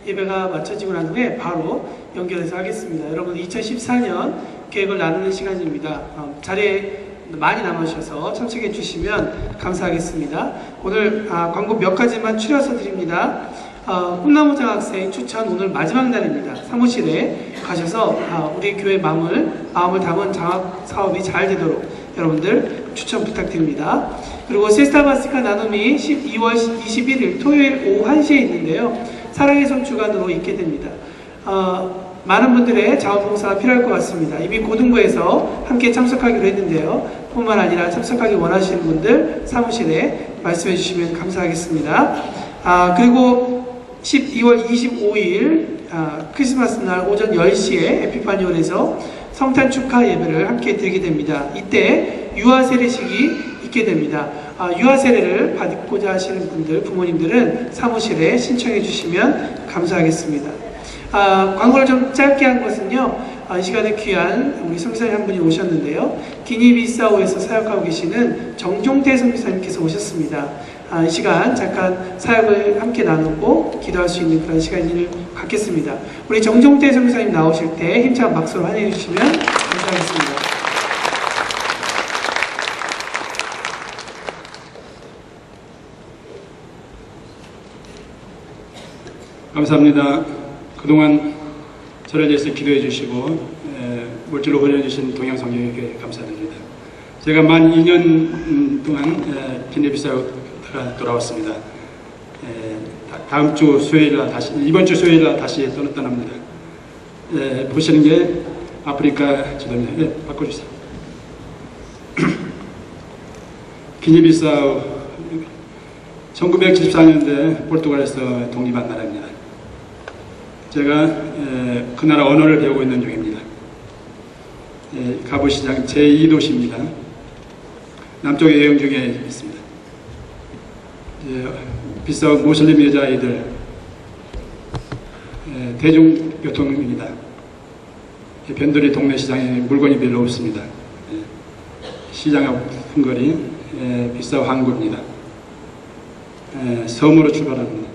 예배가 마쳐지고 난 후에 바로 연결해서 하겠습니다. 여러분 2014년 계획을 나누는 시간입니다. 자리에 많이 남아주셔서 참석해 주시면 감사하겠습니다. 오늘 광고 몇 가지만 추려서 드립니다. 꿈나무 장학생 추천 오늘 마지막 날입니다. 사무실에 가셔서 우리 교회 마음을 담은 장학 사업이 잘 되도록 여러분들 추천 부탁드립니다. 그리고 세스타바스카 나눔이 12월 21일 토요일 오후 1시에 있는데요. 사랑의 손 주간으로 있게 됩니다. 많은 분들의 자원봉사가 필요할 것 같습니다. 이미 고등부에서 함께 참석하기로 했는데요. 뿐만 아니라 참석하기 원하시는 분들 사무실에 말씀해 주시면 감사하겠습니다. 그리고 12월 25일 크리스마스 날 오전 10시에 에피파니홀에서 성탄 축하 예배를 함께 드리게 됩니다. 이때 유아 세례식이 있게 됩니다. 유아 세례를 받고자 하시는 분들, 부모님들은 사무실에 신청해 주시면 감사하겠습니다. 광고를 좀 짧게 한 것은요, 이 시간에 귀한 우리 선교사님 한 분이 오셨는데요. 기니비사우에서 사역하고 계시는 정종태 선교사님께서 오셨습니다. 이 시간 잠깐 사역을 함께 나누고 기도할 수 있는 그런 시간을 갖겠습니다. 우리 정종태 선교사님 나오실 때 힘찬 박수로 환영해 주시면 감사하겠습니다. 감사합니다. 그동안 저를 위해서 기도해 주시고 물질로 후원해 주신 동양성경에게 감사드립니다. 제가 만 2년 동안 기네비사우가 돌아왔습니다. 다음 주 수요일날 다시, 이번 주 수요일날 다시 떠납니다. 보시는 게 아프리카 지도입니다. 바꿔주세요. 기네비사우 1974년대 포르투갈에서 독립한 나라입니다. 제가 그 나라 언어를 배우고 있는 중입니다. 가부시장 제2도시입니다. 남쪽 여행 중에 있습니다. 비싸운 모슬림 여자아이들 대중교통입니다. 변두리 동네 시장에 물건이 별로 없습니다. 시장 앞 흥거리 비싸운 항구입니다. 섬으로 출발합니다.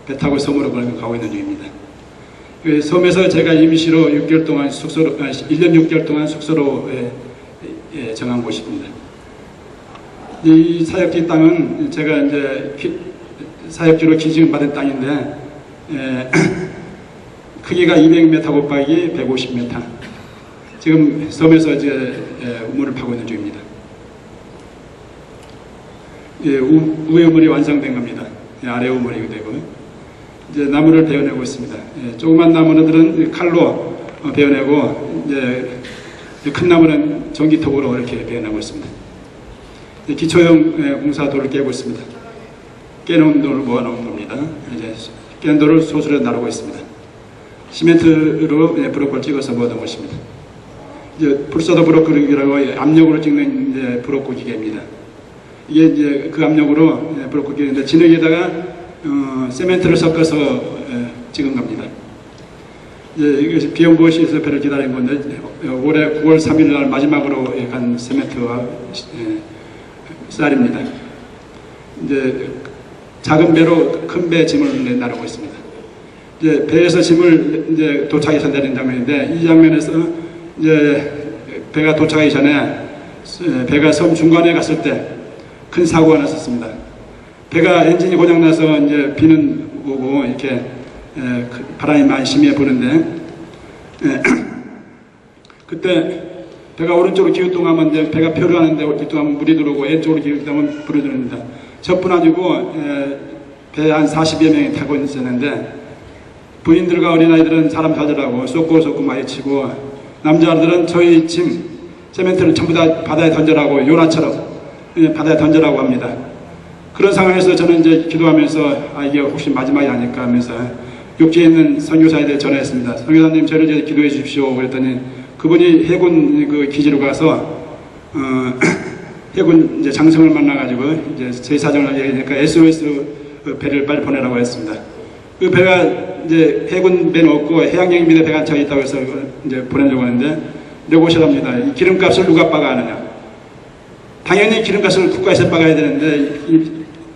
배 타고 섬으로 가고 있는 중입니다. 섬에서 제가 임시로 6개월 동안 숙소로, 1년 6개월 동안 숙소로 정한 곳입니다. 이 사역지 땅은 제가 이제 사역지로 기증을 받은 땅인데, 크기가 200m 곱하기 150m. 지금 섬에서 이제 우물을 파고 있는 중입니다. 위에 우물이 완성된 겁니다. 아래 우물이 되고. 이제 나무를 베어내고 있습니다. 조그만 나무들은 칼로 베어내고, 이제 큰 나무는 전기톱으로 이렇게 베어내고 있습니다. 기초형 공사도를 깨고 있습니다. 깨놓은 돌을 모아놓은 겁니다. 이제 깬 돌을 소수로 나르고 있습니다. 시멘트로 브로커를 찍어서 모아놓은 것입니다. 이제 불사도 브로커기라고 압력으로 찍는 이제 브로커 기계입니다. 이게 이제 그 압력으로 브로커 기계인데 진흙에다가 세멘트를 섞어서 찍은 겁니다. 이제 이것이 비용보시에서 배를 기다린 건데 올해 9월 3일 날 마지막으로 간 세멘트와 쌀입니다. 이제 작은 배로 큰 배 짐을 나르고 있습니다. 이제 배에서 짐을 이제 도착해서 내린 장면인데, 이 장면에서 이제 배가 도착하기 전에 배가 섬 중간에 갔을 때 큰 사고가 났었습니다. 배가 엔진이 고장나서 이제 비는 오고 이렇게 바람이 많이 심해 부는데, 그때 배가 오른쪽으로 기우뚱하면 이제 배가 표류하는데 기우뚱하면 물이 들어오고, 왼쪽으로 기우뚱하면 불이 들어옵니다. 저뿐 아니고 배 한 40여 명이 타고 있었는데, 부인들과 어린아이들은 사람 찾으라고 쏟고 많이 치고, 남자들은 저희 짐 세멘트를 전부 다 바다에 던져라고, 요나처럼 바다에 던져라고 합니다. 그런 상황에서 저는 이제 기도하면서 이게 혹시 마지막이 아닐까 하면서 육지에 있는 선교사에게 전화했습니다. 선교사님, 저를 이제 기도해 주십시오. 그랬더니 그분이 해군 그 기지로 가서 해군 이제 장성을 만나가지고 이제 제 사정을 얘기하니까 SOS 배를 빨리 보내라고 했습니다. 그 배가 이제 해군 배는 없고 해양경비대 배가 차 있다고 해서 이제 보내려고 하는데, 내고시랍니다. 이 기름값을 누가 빠가하느냐? 당연히 기름값을 국가에서 빠가야 되는데,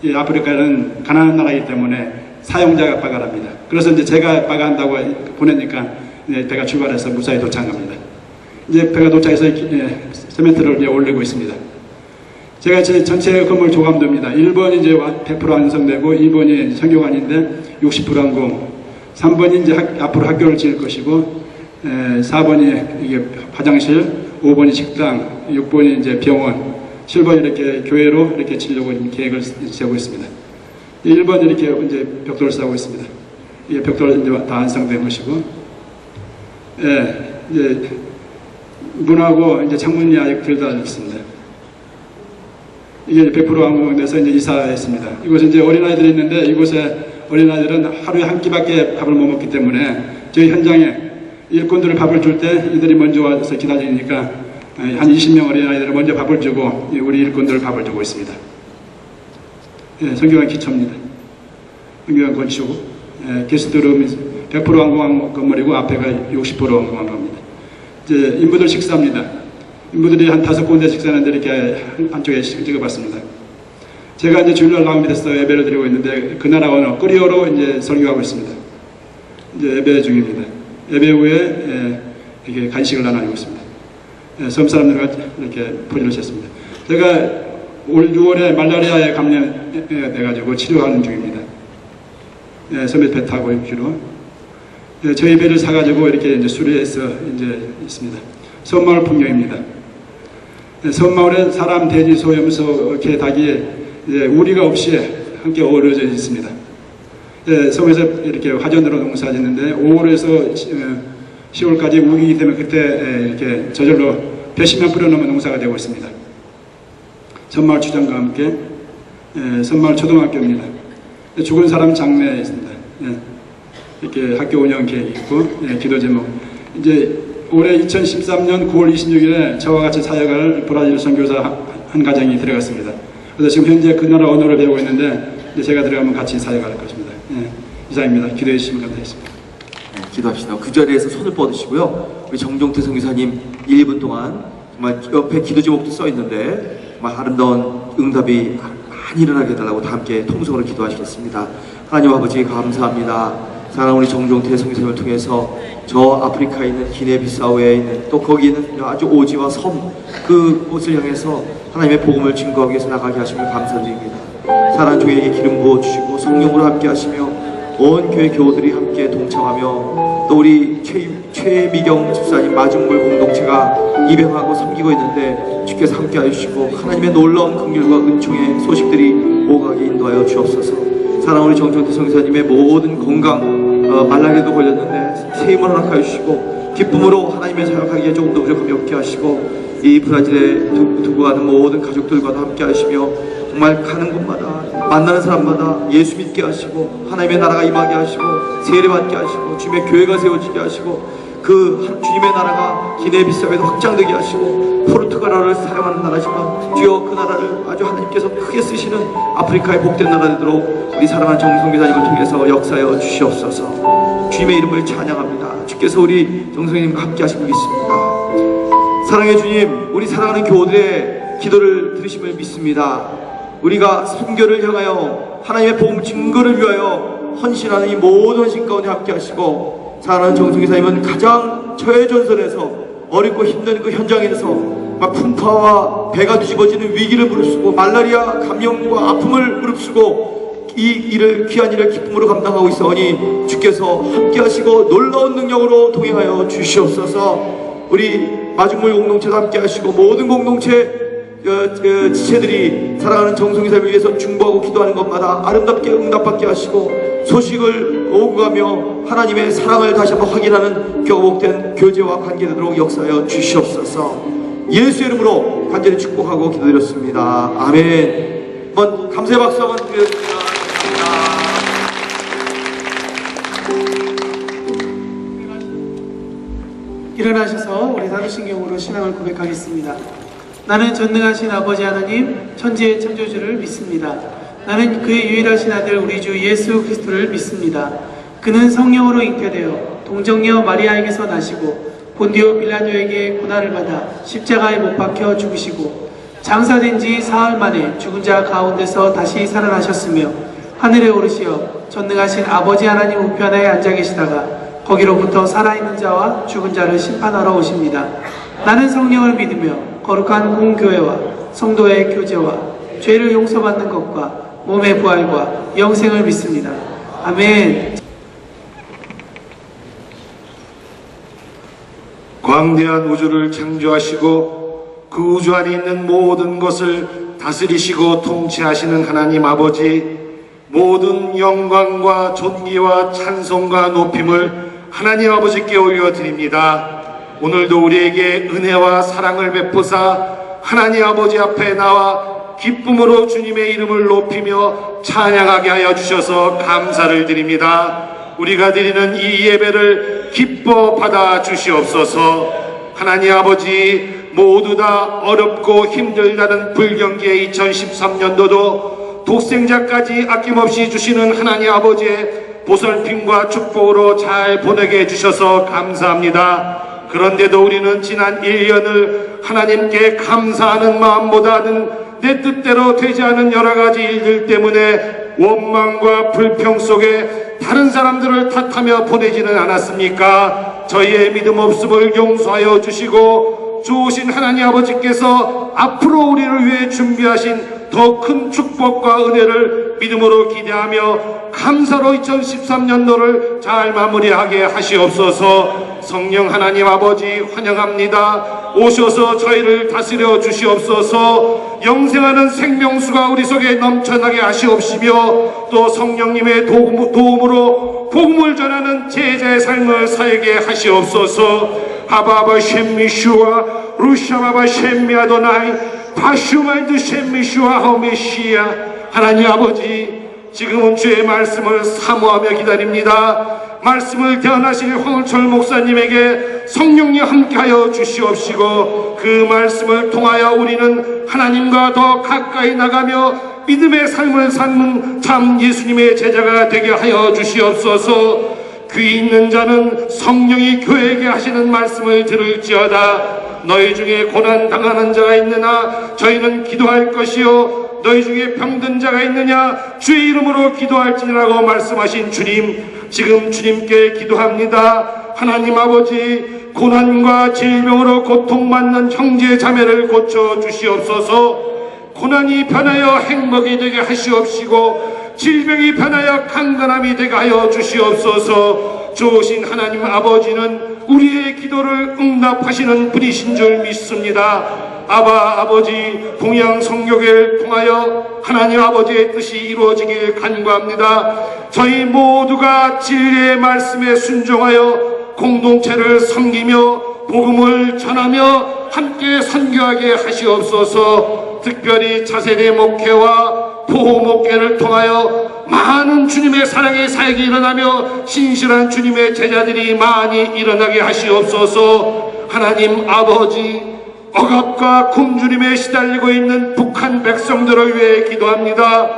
이 아프리카는 가난한 나라이기 때문에 사용자가 압박을 합니다. 그래서 이제 제가 압박한다고 보내니까 배가 출발해서 무사히 도착합니다. 이제 배가 도착해서 세멘트를 이제 올리고 있습니다. 제가 제 전체 건물 조감도입니다. 1번이 이제 100% 완성되고 2번이 성교관인데 60% 완공, 3번이 이제 앞으로 학교를 지을 것이고 4번이 이게 화장실, 5번이 식당, 6번이 이제 병원, 7번이 이렇게 교회로 이렇게 지려고 계획을 세우고 있습니다. 1번 이렇게 이제 벽돌을 쌓고 있습니다. 이게 벽돌 이제 다 완성된 것이고, 이제 문하고 이제 창문이 아직 들여다졌습니다. 이게 100% 완공돼서 이제 이사했습니다. 이곳에 이제 어린아이들이 있는데 이곳에 어린아이들은 하루에 한 끼밖에 밥을 못 먹기 때문에 저희 현장에 일꾼들을 밥을 줄 때 이들이 먼저 와서 기다리니까 한 20명 어린아이들을 먼저 밥을 주고 우리 일꾼들 밥을 주고 있습니다. 성교관 기초입니다. 성교관 건축, 게스트룸 100% 완공한 건물이고 앞에가 60% 완공한 겁니다. 이제 인부들 식사입니다. 인부들이 한 5군데 식사하는데 이렇게 한쪽에 찍어봤습니다. 제가 이제 주일날 라운드에서 예배를 드리고 있는데 그 나라 언어 코리아로 이제 설교하고 있습니다. 이제 예배 중입니다. 예배 후에 이렇게 간식을 나눠주고 있습니다. 섬 사람들과 이렇게 포즈를 쳤습니다. 제가 올 6월에 말라리아에 감염돼가지고 치료하는 중입니다. 섬에 배 타고 있기로. 저희 배를 사가지고 이렇게 이제 수리해서 이제 있습니다. 섬마을 풍경입니다. 섬마을에 사람, 돼지, 소, 염소, 개, 닭이 우리가 없이 함께 어우러져 있습니다. 섬에서 이렇게 화전으로 농사 짓는데 5월에서 10월까지 우기기 때문에 그때 이렇게 저절로 몇십만 뿌려놓으면 농사가 되고 있습니다. 섬마을 추장과 함께 섬마을 초등학교입니다. 죽은 사람 장례에 있습니다. 이렇게 학교 운영 계획이 있고 기도 제목. 이제 올해 2013년 9월 26일에 저와 같이 사역할 브라질 선교사 한 가정이 들어갔습니다. 그래서 지금 현재 그 나라 언어를 배우고 있는데 이제 제가 들어가면 같이 사역할 것입니다. 이상입니다. 기도해 주시면 감사하겠습니다. 기도합시다. 그 자리에서 손을 뻗으시고요. 우리 정종태 선교사님 1분 동안 정말 옆에 기도 제목도 써 있는데 정말 아름다운 응답이 많이 일어나게 해달라고 다 함께 통성으로 기도하시겠습니다. 하나님 아버지 감사합니다. 사랑하는 우리 정종태 선교사님을 통해서 저 아프리카에 있는 기네비사우에 있는 또 거기 있는 아주 오지와 섬 그곳을 향해서 하나님의 복음을 증거하기 위해서 나가게 하심을 감사드립니다. 사랑하는 종에게 기름 부어주시고 성령으로 함께 하시며 온 교회 교우들이 함께 동참하며 또 우리 최미경 집사님 마중물 공동체가 입양하고 섬기고 있는데 주께서 함께 해주시고 하나님의 놀라운 긍휼과 은총의 소식들이 오가게 인도하여 주옵소서. 사랑하는 우리 정종태 선교사님의 모든 건강 말라리아도 걸렸는데 새 힘을 허락하여 주시고 기쁨으로 하나님의 사역하기에 조금 더 부족함이 없게 하시고 이 브라질에 두고 가는 모든 가족들과도 함께 하시며 정말 가는 곳마다 만나는 사람마다 예수 믿게 하시고 하나님의 나라가 임하게 하시고 세례받게 하시고 주님의 교회가 세워지게 하시고 그 주님의 나라가 기네비사우에도 확장되게 하시고 포르투갈어를 사용하는 나라지만 주여 그 나라를 아주 하나님께서 크게 쓰시는 아프리카의 복된 나라 되도록 우리 사랑하는 정성교사님을 통해서 역사하여 주시옵소서. 주님의 이름을 찬양합니다. 주께서 우리 정성교사님과 함께 하심을 믿습니다. 사랑의 주님, 우리 사랑하는 교우들의 기도를 들으심을 믿습니다. 우리가 선교를 향하여 하나님의 복음 증거를 위하여 헌신하는 이 모든 헌신 가운데 함께 하시고 사랑하는 정성교사님은 가장 처해전선에서 어렵고 힘든 그 현장에서 막 풍파와 배가 뒤집어지는 위기를 무릅쓰고 말라리아 감염과 아픔을 무릅쓰고 이 일을 귀한 일을 기쁨으로 감당하고 있어오니 주께서 함께 하시고 놀라운 능력으로 동행하여 주시옵소서. 우리 마중물 공동체도 함께 하시고 모든 공동체 지체들이 사랑하는 정성교사님을 위해서 중보하고 기도하는 것마다 아름답게 응답받게 하시고 소식을 오고 가며 하나님의 사랑을 다시 한번 확인하는 교복된 교제와 관계되도록 역사하여 주시옵소서. 예수의 이름으로 간절히 축복하고 기도드렸습니다. 아멘. 한번 감사의 박수 한번 드리겠습니다. 일어나셔서 우리 사도신경으로 신앙을 고백하겠습니다. 나는 전능하신 아버지 하나님 천지의 창조주를 믿습니다. 나는 그의 유일하신 아들 우리 주 예수 그리스도를 믿습니다. 그는 성령으로 잉태되어 동정녀 마리아에게서 나시고 본디오 빌라도에게 고난을 받아 십자가에 못 박혀 죽으시고 장사된 지 사흘 만에 죽은 자 가운데서 다시 살아나셨으며 하늘에 오르시어 전능하신 아버지 하나님 우편에 앉아 계시다가 거기로부터 살아있는 자와 죽은 자를 심판하러 오십니다. 나는 성령을 믿으며 거룩한 공교회와 성도의 교제와 죄를 용서받는 것과 몸의 부활과 영생을 믿습니다. 아멘. 광대한 우주를 창조하시고 그 우주 안에 있는 모든 것을 다스리시고 통치하시는 하나님 아버지, 모든 영광과 존귀와 찬송과 높임을 하나님 아버지께 올려드립니다. 오늘도 우리에게 은혜와 사랑을 베푸사 하나님 아버지 앞에 나와 기쁨으로 주님의 이름을 높이며 찬양하게 하여 주셔서 감사를 드립니다. 우리가 드리는 이 예배를 기뻐 받아 주시옵소서. 하나님 아버지, 모두 다 어렵고 힘들다는 불경기의 2013년도도 독생자까지 아낌없이 주시는 하나님 아버지의 보살핌과 축복으로 잘 보내게 해주셔서 감사합니다. 그런데도 우리는 지난 1년을 하나님께 감사하는 마음보다는 내 뜻대로 되지 않은 여러 가지 일들 때문에 원망과 불평 속에 다른 사람들을 탓하며 보내지는 않았습니까? 저희의 믿음 없음을 용서하여 주시고 좋으신 하나님 아버지께서 앞으로 우리를 위해 준비하신 더 큰 축복과 은혜를 믿음으로 기대하며 감사로 2013년도를 잘 마무리하게 하시옵소서. 성령 하나님 아버지 환영합니다. 오셔서 저희를 다스려 주시옵소서. 영생하는 생명수가 우리 속에 넘쳐나게 하시옵시며 또 성령님의 도움으로 복음을 전하는 제자의 삶을 살게 하시옵소서. 아바바 셴미슈아 루샤바바 셴미 아도나이 바슈말드 셴미슈아 하오메시아. 하나님 아버지, 지금은 주의 말씀을 사모하며 기다립니다. 말씀을 대언하실 황울철 목사님에게 성령님 함께하여 주시옵시고 그 말씀을 통하여 우리는 하나님과 더 가까이 나가며 믿음의 삶을 사는 참 예수님의 제자가 되게 하여 주시옵소서. 귀 있는 자는 성령이 교회에게 하시는 말씀을 들을지어다. 너희 중에 고난 당하는 자가 있느냐? 저희는 기도할 것이요. 너희 중에 병든 자가 있느냐? 주의 이름으로 기도할지라고 말씀하신 주님, 지금 주님께 기도합니다. 하나님 아버지, 고난과 질병으로 고통받는 형제 자매를 고쳐 주시옵소서. 고난이 변하여 행복이 되게 하시옵시고 질병이 변하여 강건함이 되게 하여 주시옵소서. 좋으신 하나님 아버지는 우리의 기도를 응답하시는 분이신 줄 믿습니다. 아바 아버지, 동양 성교회를 통하여 하나님 아버지의 뜻이 이루어지길 간구합니다. 저희 모두가 진리의 말씀에 순종하여 공동체를 섬기며 복음을 전하며 함께 선교하게 하시옵소서. 특별히 차세대 목회와 보호 목회를 통하여 많은 주님의 사랑의 사역이 일어나며 신실한 주님의 제자들이 많이 일어나게 하시옵소서. 하나님 아버지, 억압과 굶주림에 시달리고 있는 북한 백성들을 위해 기도합니다.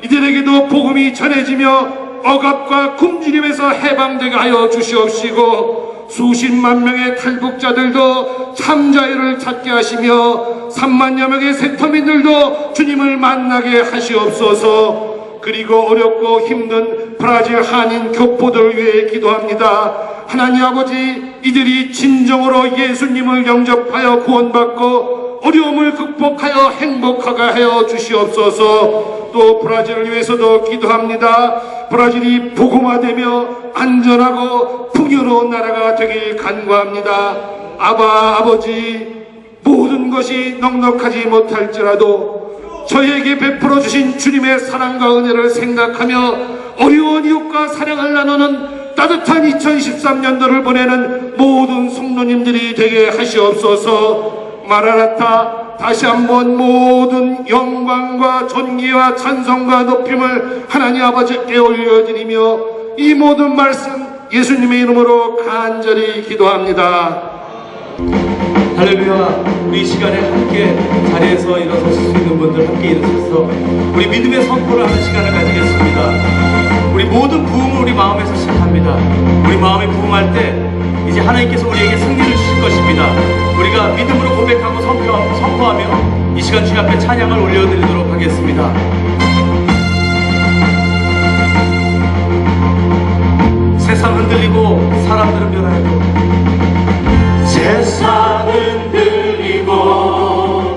이들에게도 복음이 전해지며 억압과 굶주림에서 해방되게 하여 주시옵시고 수십만 명의 탈북자들도 참자유를 찾게 하시며 3만여 명의 세터민들도 주님을 만나게 하시옵소서. 그리고 어렵고 힘든 브라질 한인 교포들을 위해 기도합니다. 하나님 아버지, 이들이 진정으로 예수님을 영접하여 구원받고 어려움을 극복하여 행복하게 하여 주시옵소서. 또 브라질을 위해서도 기도합니다. 브라질이 복음화되며 안전하고 풍요로운 나라가 되길 간구합니다. 아바 아버지, 모든 것이 넉넉하지 못할지라도 저희에게 베풀어 주신 주님의 사랑과 은혜를 생각하며 어려운 이웃과 사랑을 나누는 따뜻한 2013년도를 보내는 모든 성도님들이 되게 하시옵소서. 마라나타, 다시 한번 모든 영광과 존귀와 찬송과 높임을 하나님 아버지께 올려드리며 이 모든 말씀 예수님의 이름으로 간절히 기도합니다. 할렐루야. 우리 이 시간에 함께 자리에서 일어서실 수 있는 분들 함께 일어서서 우리 믿음의 선포를 하는 시간을 가지겠습니다. 우리 모든 부흥을 우리 마음에서 시작합니다. 우리 마음이 부흥할 때 이제 하나님께서 우리에게 승리를 주실 것입니다. 우리가 믿음으로 고백하고 선포하며 이 시간 주님 앞에 찬양을 올려드리도록 하겠습니다. 사람들은 변하여도 세상은 들리고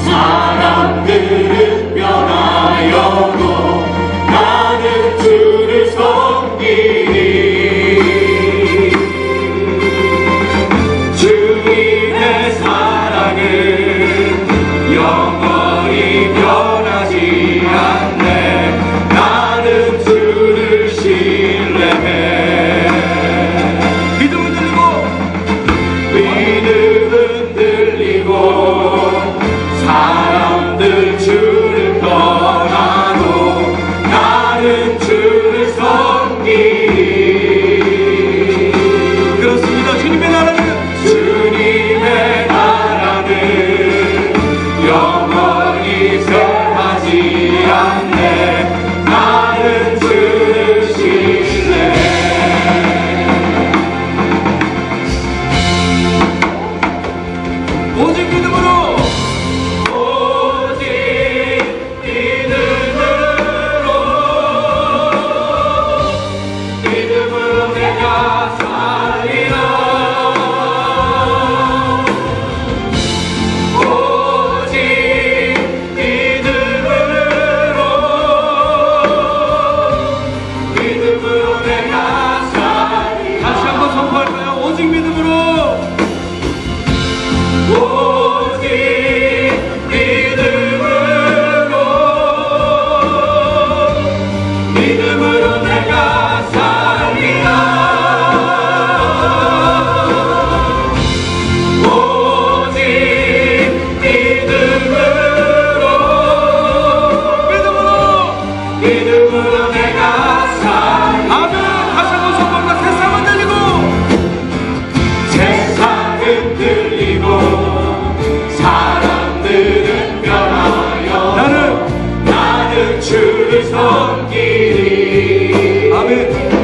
사람들은 변하여도 나는 주를 섬기리. 주님의 사랑은 영원히 변하지 않네. 나는 주를 신뢰해. 믿음은 들리고 사람들 주를 떠나도 나는 주를 섬기리. 그렇습니다. 주님의 나라는 영원히 쇠하지 않네. 나는 주를 신뢰해. 오직 믿음으로 내가 살리라. 오직 믿음으로 내가 살리라. 다시 한번 선포할까요? 오직 믿음으로. 오직 믿음으로 내가 살리라. 오직 믿음으로 내가 살리라. 아멘. 다시 한번 선포합니다. 세상은 들리고 사람들은 변하여 나는 주를 섬기리. 아멘.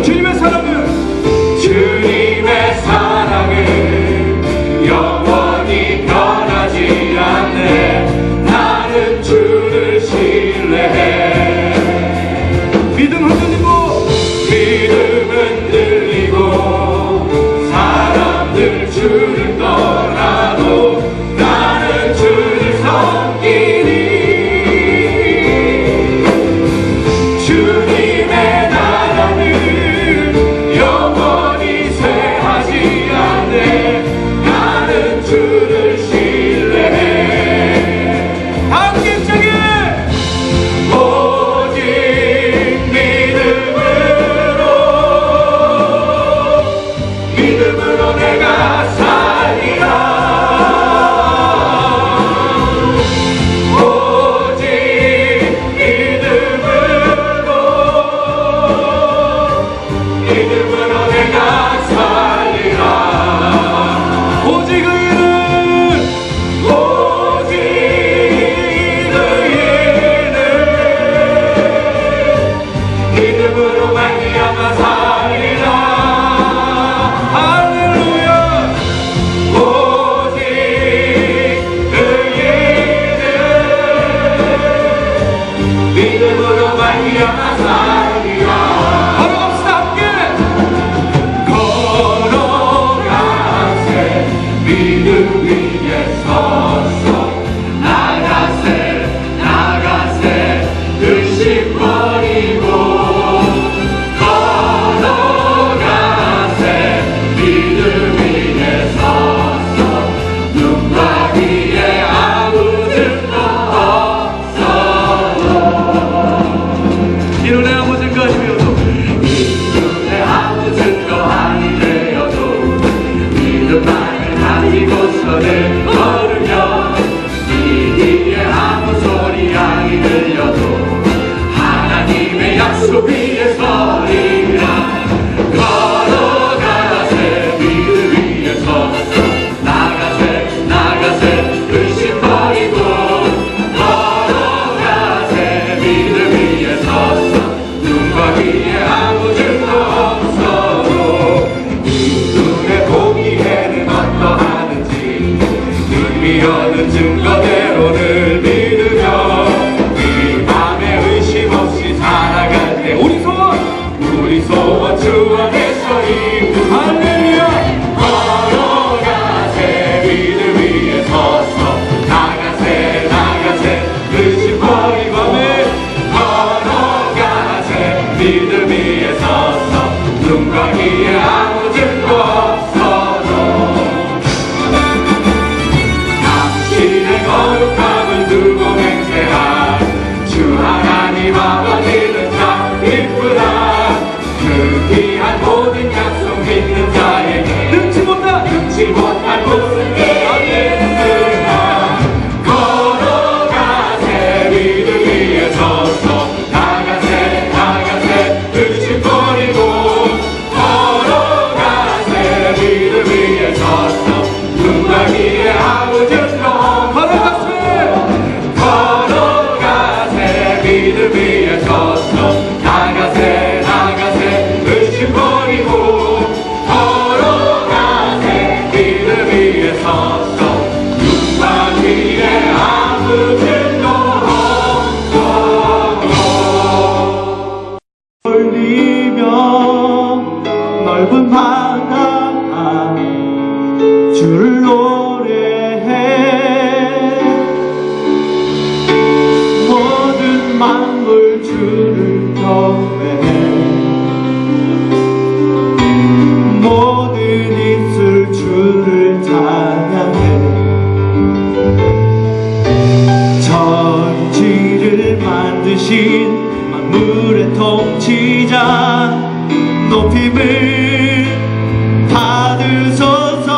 주님의 사랑은 영원히 변하지 않네. 나는 주를 신뢰해. 믿음은 들리고 사람들 주를 떠나도 나는 주를 섬기리. 주님의 나라는 영원히 쇠하지 않네. 나는 주를 신뢰해. 함께 힘차게 오직 믿음으로 내가 살리라. 오직 믿음으로 내가 살리라. 오직 의인은 믿음으로 말미암아 살리라. 할렐루야. 오직 의인은 믿음으로 말미암아 살리라. 걸어갑시다. 함께 걸어가세. 믿음 위에 서서 나가세 근심 버리고 걸어가세. 믿음 위에 서서 눈과 귀에 아무 증거 없어도 이 눈에 아무 증거 아니며도 이 눈에 아무 증거 아니 되어도 믿음만을 가지고서는 걸으며 이 뒤에 아무 소리 아니 들려도 하나님의 약속 위에 서리라. 걸어가세. 믿음 위에 서서 나가세 근심 버리고 걸어가세. 믿음 위에 서서 눈과 귀에 아무 증거 없어도 이 눈에 보기에는 어떠하는지 의미 없는 증거대로를 믿으며 이 밤에 의심 없이 살아갈 때 우리 소원 주 안에서 이루하네. 눈과 귀에 아무 증거 없어도 당신의 거룩함을 두고 맹세한 주 하나님 아버지는 참 기쁘다. 그 귀한 모든 약속 믿는 자에게 능치 못한 곳을 내어냈으나 걸어가세 믿음 위에 서서 나가세 의심거리고 걸어가세 믿음 위에 서서 눈과 귀에 아무 증거 걸어가세 믿음 위에 서서 나가세 의심거리고 걸어가세 믿음 위에 서서 눈과 귀에 아무 증거 없어도 돌리며 넓은 바다 주를 노래해 모든 만물 주를 경배해 모든 입술 주를 찬양해 천지를 만드신 만물의 통치자 높임을 받으소서.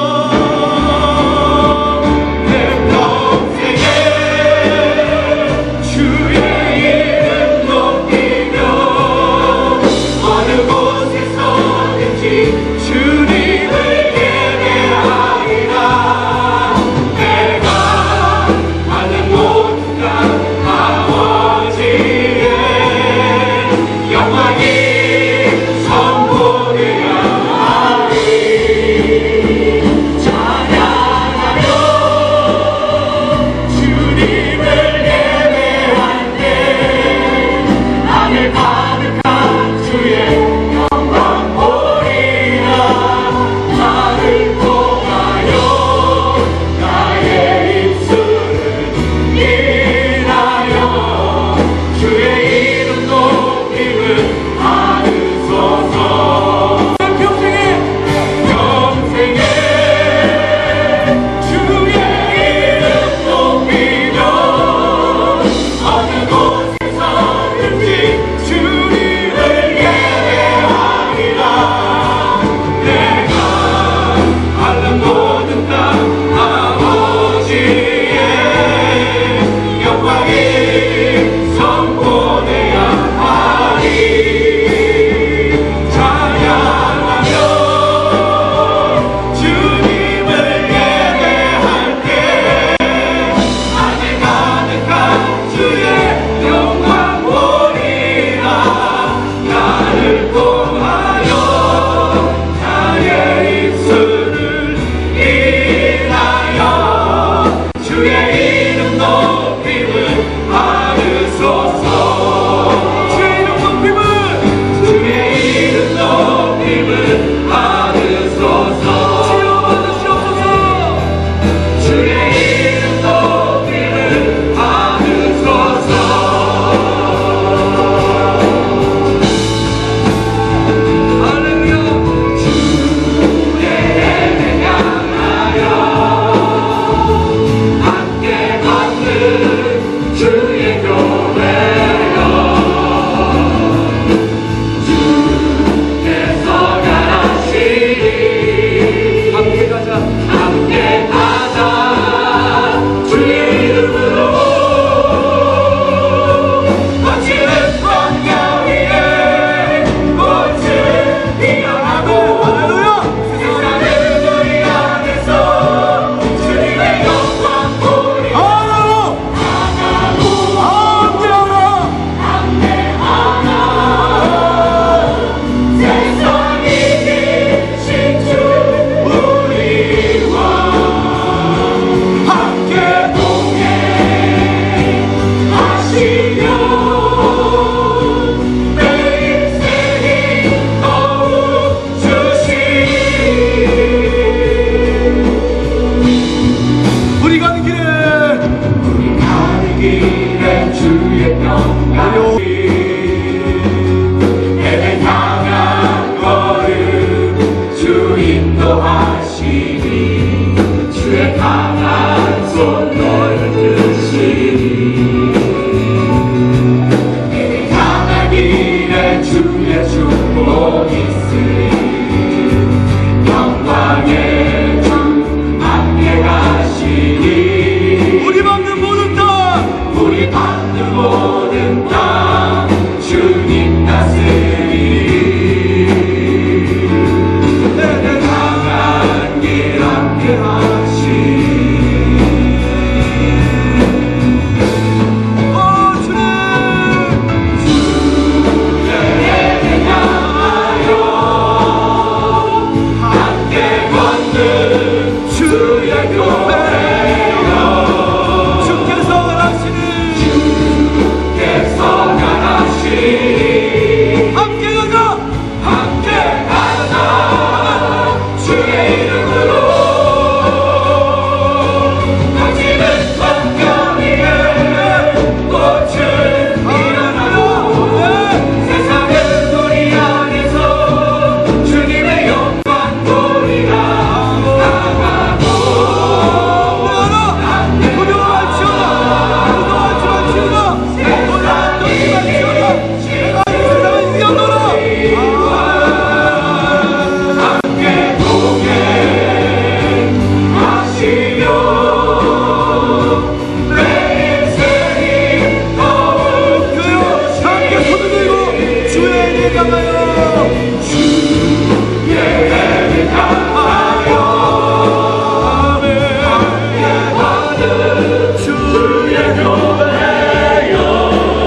내 평생에 주의 이름 높이며 어느 곳에서든지 주님을 예배하리라. 내가 하는 모든 것 아버지의 영광이 선포되어야 하리. 찬양하며 주님을 예배할 때 하늘 가득한 주의 영광 보리라. 나를 통하여 나의 입술을 인하여 주의 이름 높임을 받으소서. 평생에 주의 이름 높이며 어느 곳에서든지 주님을 예배하리라. 내가 하는 모든 땅 아버지의 영광이 선포되어야 하리. 찬양하며 주님을 예배할 때 하늘 가득한 주의 영광 보리라. 나를 통하여 나의 입술을 인하여 주의 이름 높임을 받으소서. 주의 이름 높임을 받으소서. 주여 받으시옵소서. 주의 이름 높임을 받으소서. 할렐루야. 주의 예배 향하여 함께 받는 주의 교회여 주께서 가라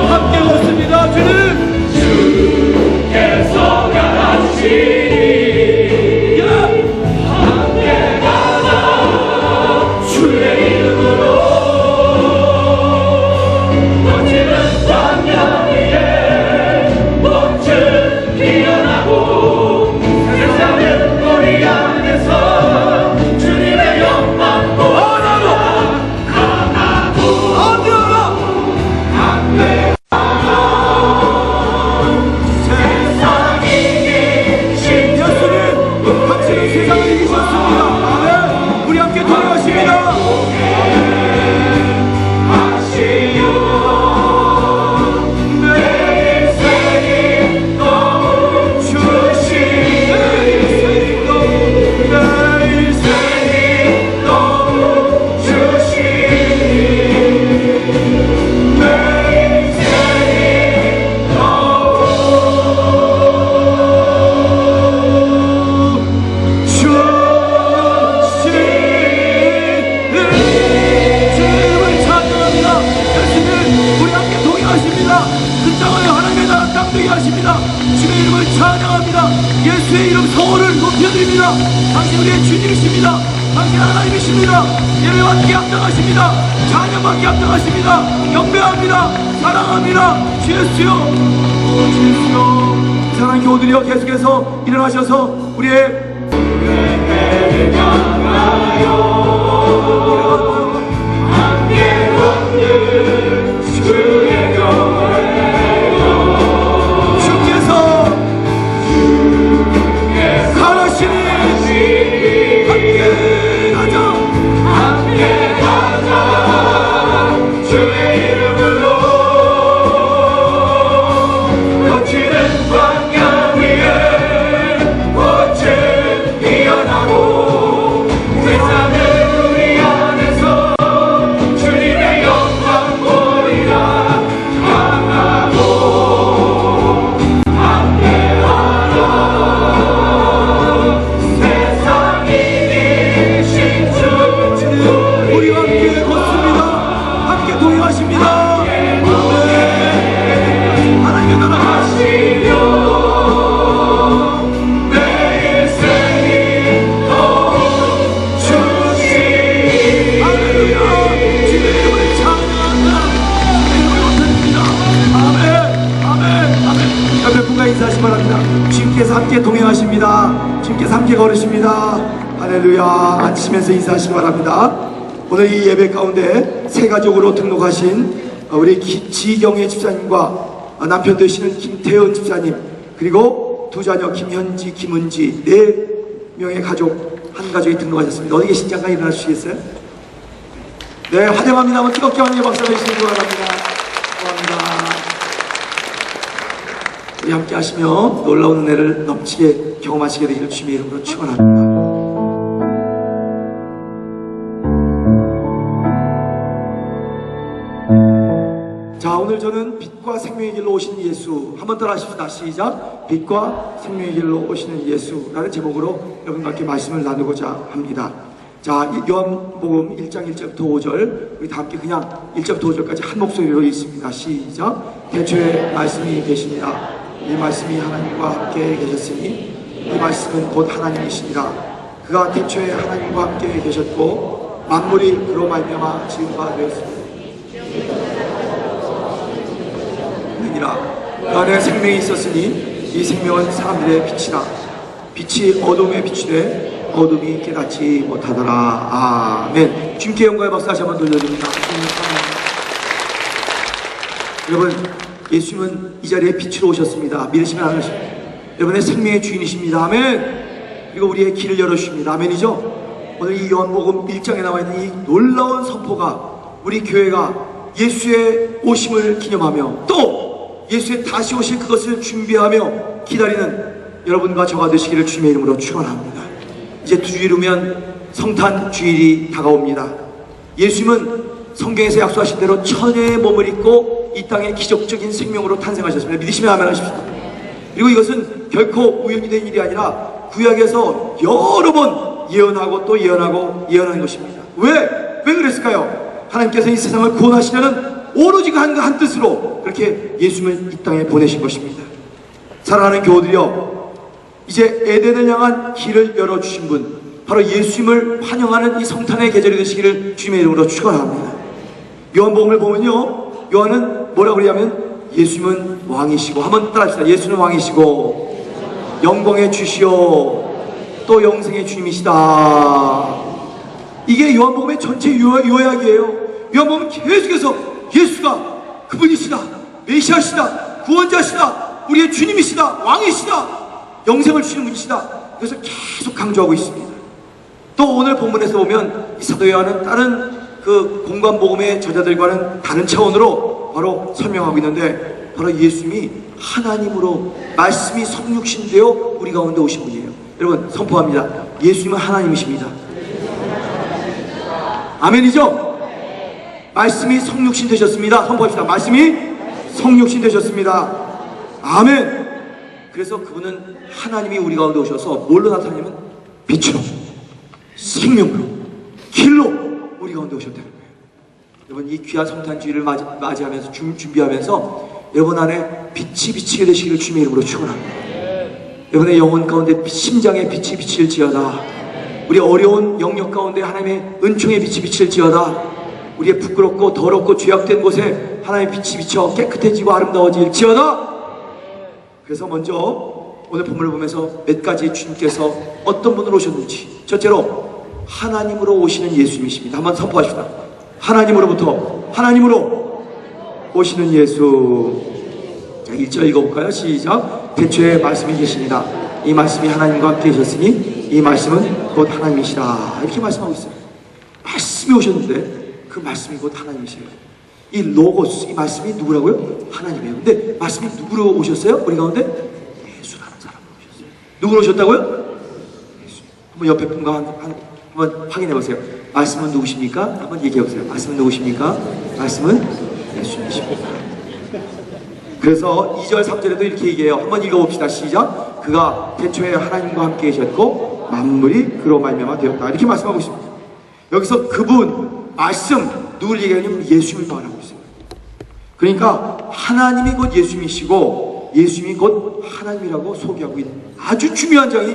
함께 걷습니다. 주는 주께서 가라시니 함께 가자 주의 이름으로 멋지는 광야 위에 꽃을 피어나고 세상은 우리 안에서 주님의 영광 보라 강하고 함께 세상이 이기신 예수는 당신은 세상을 이기셨습니다. 아멘. 우리 함께 동행하십니다. 하시오 내 인생이 너무 주시니 내 인생이 너무 주시니 내 인생이 주님을 찬양합니다. 예수는 우리 함께 동행하십니다. 그 땅을 하나님의 나라 땅 되게 하십니다. 주의 이름을 찬양합니다. 예수의 이름 성호를 높여드립니다. 당신 우리의 주님이십니다. 당신 하나님이십니다. 예배받기 합당하십니다. 찬양받기 합당하십니다. 경배합니다. 사랑합니다. 주 예수여, 주 예수여. 사랑하는 교우들이여, 계속해서 일어나셔서 우리의 함께 걷는 주의 주께서 가라시니 함께 가자. 함께 가자 주의 이름으로 거치는 광야 위에 꽃을 피어나고 세상은 우리 안에서 주님의 영광 보이라 강하고 함께하라 세상이 이기신 주 우리와 함께 걷습니다. 함께 동행하십니다. 하나님의 나라 하시며 내 인생이 너무 주시니 할렐루야. 주의 이름을 찬양한다. 주의 이름을 높여드립니다. 아멘, 아멘, 아멘. 옆에 분과 인사하시 바랍니다. 주님께서 함께 동행하십니다. 주님께서 함께 걸으십니다. 할렐루야. 앉으시면서 인사하시기 바랍니다. 오늘 이 예배 가운데 새 가족으로 등록하신 우리 지경의 집사님과 남편 되시는 김태은 집사님, 그리고 두 자녀 김현지, 김은지, 4명의 가족, 한 가족이 등록하셨습니다. 어디 계신지 잠깐 일어나 주시겠어요? 네, 환영합니다. 한번 뜨겁게 환영의 박수 해주시기 바랍니다. 고맙습니다. 우리 함께 하시며 놀라운 은혜를 넘치게 경험하시게 되기를 주님의 이름으로 축원합니다. 자, 오늘 저는 빛과 생명의 길로 오신 예수, 한번 따라 하십시다. 시작. 빛과 생명의 길로 오시는 예수라는 제목으로 여러분과 함께 말씀을 나누고자 합니다. 자, 요한복음 1장 1절부터 5절, 우리 다 함께 그냥 1절부터 5절까지 한 목소리로 읽습니다. 시작. 태초에 말씀이 계십니다. 이 말씀이 하나님과 함께 계셨으니 이 말씀은 곧 하나님이시니라. 그가 태초에 하나님과 함께 계셨고 만물이 그로 말미암아 지은 바 되었습니다. 그 안에 생명이 있었으니 이 생명은 사람들의 빛이라. 빛이 어둠에 비추되 어둠이 깨닫지 못하더라. 아멘. 주님께 영광의 박수 다시 한번 돌려드립니다. 여러분, 예수님은 이 자리에 빛으로 오셨습니다. 믿으시면 안 하십니까? 여러분의 생명의 주인이십니다. 아멘. 그리고 우리의 길을 열어주십니다. 아멘이죠? 오늘 이 요한복음 1장에 나와 있는 이 놀라운 선포가 우리 교회가 예수의 오심을 기념하며 또 예수의 다시 오실 그것을 준비하며 기다리는 여러분과 저가 되시기를 주님의 이름으로 축원합니다. 이제 2주일 후면 성탄 주일이 다가옵니다. 예수님은 성경에서 약속하신 대로 천녀의 몸을 입고 이 땅에 기적적인 생명으로 탄생하셨습니다. 믿으시면 아멘 하십시오. 그리고 이것은 결코 우연히 된 일이 아니라 구약에서 여러 번 예언하고 또 예언하고 예언한 것입니다. 왜 그랬을까요? 하나님께서 이 세상을 구원하시려는 오로지 한 뜻으로 그렇게 예수님을 이 땅에 보내신 것입니다. 사랑하는 교우들이여, 이제 에덴을 향한 길을 열어주신 분, 바로 예수님을 환영하는 이 성탄의 계절이 되시기를 주님의 이름으로 축원합니다. 요한복음을 보면요, 요한은 뭐라고 그러냐면 예수님은 왕이시고, 한번 따라합시다. 예수는 왕이시고 영광의 주시오 또 영생의 주님이시다. 이게 요한복음의 전체 요약이에요. 요한복음은 계속해서 예수가 그분이시다, 메시아시다, 구원자시다, 우리의 주님이시다, 왕이시다, 영생을 주시는 분이시다. 그래서 계속 강조하고 있습니다. 또 오늘 본문에서 보면 이 사도 요한은 다른 그 공관복음의 저자들과는 다른 차원으로 바로 설명하고 있는데, 바로 예수님이 하나님으로 말씀이 성육신 되어 우리 가운데 오신 분이에요. 여러분 선포합니다. 예수님은 하나님이십니다. 아멘이죠? 말씀이 성육신 되셨습니다. 선포합시다. 말씀이 성육신 되셨습니다. 아멘. 그래서 그분은 하나님이 우리 가운데 오셔서 뭘로 나타나냐면 빛으로, 생명으로, 길로 우리 가운데 오셨다는 거예요. 여러분 이 귀한 성탄주의를 맞이하면서 준비하면서 여러분 안에 빛이 비치게 되시기를 주님의 이름으로 축원합니다. 여러분의 영혼 가운데 심장에 빛이 비칠지어다. 우리 어려운 영역 가운데 하나님의 은총의 빛이 비칠지어다. 우리의 부끄럽고 더럽고 죄악된 곳에 하나님의 빛이 비쳐 깨끗해지고 아름다워질지어다. 그래서 먼저 오늘 본문을 보면서 몇 가지 주님께서 어떤 분으로 오셨는지, 첫째로 하나님으로 오시는 예수님이십니다. 한번 선포하십시다. 하나님으로 오시는 예수. 자, 1절 읽어볼까요? 시작. 태초에 말씀이 계시니라. 이 말씀이 하나님과 함께 계셨으니 이 말씀은 곧 하나님이시라. 이렇게 말씀하고 있어요. 말씀이 오셨는데 그 말씀이 곧 하나님이시래요. 이 로고스, 이 말씀이 누구라고요? 하나님이에요. 근데 말씀이 누구로 오셨어요? 우리 가운데? 예수라는 사람으로 오셨어요. 누구로 오셨다고요? 예수. 한번 옆에 분과 한번 확인해 보세요. 말씀은 누구십니까? 한번 얘기해 보세요. 말씀은 누구십니까? 말씀은 예수님이십니다. 그래서 2절 3절에도 이렇게 얘기해요. 한번 읽어봅시다. 시작. 그가 태초에 하나님과 함께 계셨고 만물이 그로 말미암아 되었다. 이렇게 말씀하고 있습니다. 여기서 그분, 말씀, 누구를 얘기하냐면 예수님을 말하고 있어요. 그러니까 하나님이 곧 예수님이시고 예수님이 곧 하나님이라고 소개하고 있는 아주 중요한 장이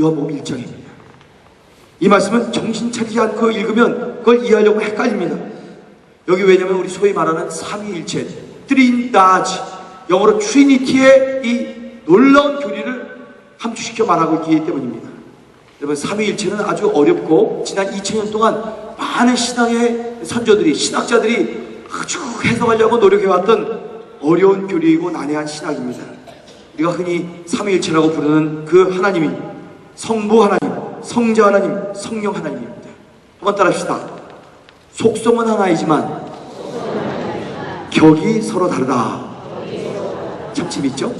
요한복음 1장입니다. 이 말씀은 정신 차리지 않고 읽으면 그걸 이해하려고 헷갈립니다. 여기 왜냐면 우리 소위 말하는 삼위일체, 트린다지, 영어로 트리니티의 이 놀라운 교리를 함축시켜 말하고 있기 때문입니다. 여러분 삼위일체는 아주 어렵고 지난 2000년 동안 많은 신앙의 선조들이, 신학자들이 아주 해석하려고 노력해왔던 어려운 교리이고 난해한 신학입니다. 우리가 흔히 삼위일체라고 부르는 그 하나님이 성부 하나님, 성자 하나님, 성령 하나님입니다. 한번 따라합시다. 속성은 하나이지만 격이 서로 다르다. 참 재밌죠?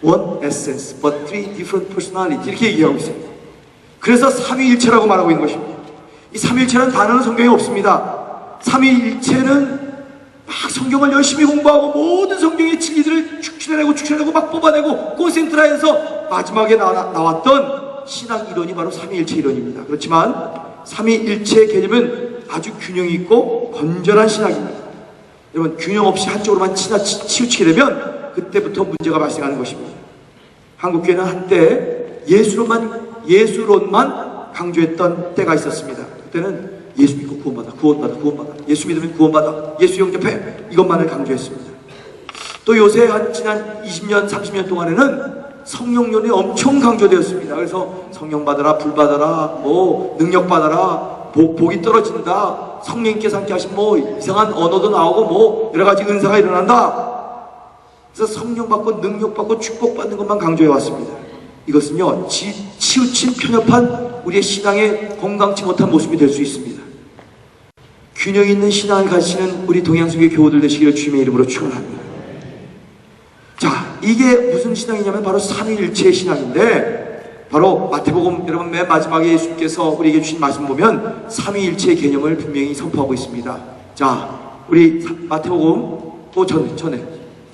One essence, but three different personality. 이렇게 얘기하고 있어요. 그래서 삼위일체라고 말하고 있는 것입니다. 이 삼위일체라는 단어는 성경에 없습니다. 삼위일체는 막 성경을 열심히 공부하고 모든 성경의 진리들을 축출해내고 막 뽑아내고 콘센트라해서 마지막에 나왔던 신학 이론이 바로 삼위일체 이론입니다. 그렇지만 삼위일체의 개념은 아주 균형이 있고 건전한 신학입니다. 여러분 균형 없이 한쪽으로만 치우치게 되면 그때부터 문제가 발생하는 것입니다. 한국교회는 한때 예수론만 강조했던 때가 있었습니다. 그때는 예수 믿고 구원받아. 예수 믿으면 구원받아. 예수 영접해. 이것만을 강조했습니다. 또 요새 한 지난 20년, 30년 동안에는 성령론이 엄청 강조되었습니다. 그래서 성령 받아라, 불 받아라, 뭐 능력 받아라, 복이 떨어진다, 성령님께서 함께 하신 뭐 이상한 언어도 나오고 뭐 여러 가지 은사가 일어난다. 그래서 성령 받고 능력 받고 축복 받는 것만 강조해 왔습니다. 이것은요 치우친 편협한 우리의 신앙의 건강치 못한 모습이 될 수 있습니다. 균형 있는 신앙을 가지시는 우리 동양성의 교우들 되시기를 주님의 이름으로 축원합니다. 자, 이게 무슨 신앙이냐면 바로 삼위일체의 신앙인데, 바로 마태복음 여러분 맨 마지막에 예수님께서 우리에게 주신 말씀 보면 삼위일체의 개념을 분명히 선포하고 있습니다. 자, 우리 마태복음 또 전에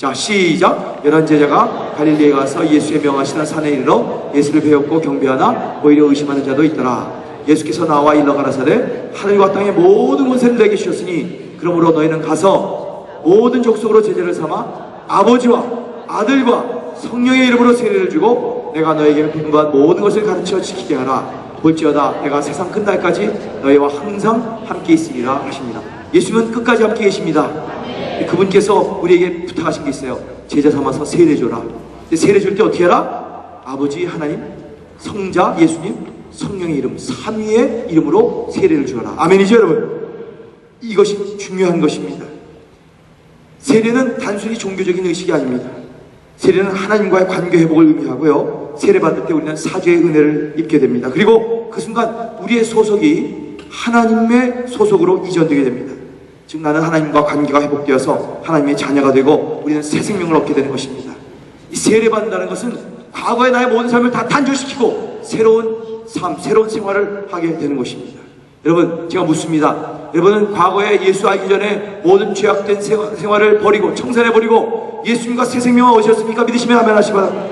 자, 시작. 11제자가 갈릴리에 가서 예수의 명하시는 산에 이르러 예수를 배웠고 경배하나 오히려 의심하는 자도 있더라. 예수께서 나와 일러 가라사대 하늘과 땅의 모든 권세를 내게 주셨으니 그러므로 너희는 가서 모든 족속으로 제자를 삼아 아버지와 아들과 성령의 이름으로 세례를 주고 내가 너에게 분부한 모든 것을 가르쳐 지키게 하라. 볼지어다 내가 세상 끝날까지 너희와 항상 함께 있으리라 하십니다. 예수님은 끝까지 함께 계십니다. 그분께서 우리에게 부탁하신 게 있어요. 제자 삼아서 세례 줘라. 세례 줄 때 어떻게 해라? 아버지 하나님, 성자 예수님, 성령의 이름, 삼위의 이름으로 세례를 주어라. 아멘이죠, 여러분? 이것이 중요한 것입니다. 세례는 단순히 종교적인 의식이 아닙니다. 세례는 하나님과의 관계 회복을 의미하고요. 세례 받을 때 우리는 사죄의 은혜를 입게 됩니다. 그리고 그 순간 우리의 소속이 하나님의 소속으로 이전되게 됩니다. 즉 나는 하나님과 관계가 회복되어서 하나님의 자녀가 되고 우리는 새 생명을 얻게 되는 것입니다. 이 세례 받는다는 것은 과거의 나의 모든 삶을 다 단절시키고 새로운 삶, 새로운 생활을 하게 되는 것입니다. 여러분, 제가 묻습니다. 여러분은 과거에 예수 알기 전에 모든 죄악된 생활을 버리고 청산해버리고 예수님과 새 생명을 얻으셨습니까? 믿으시면 아멘 하시기 바랍니다.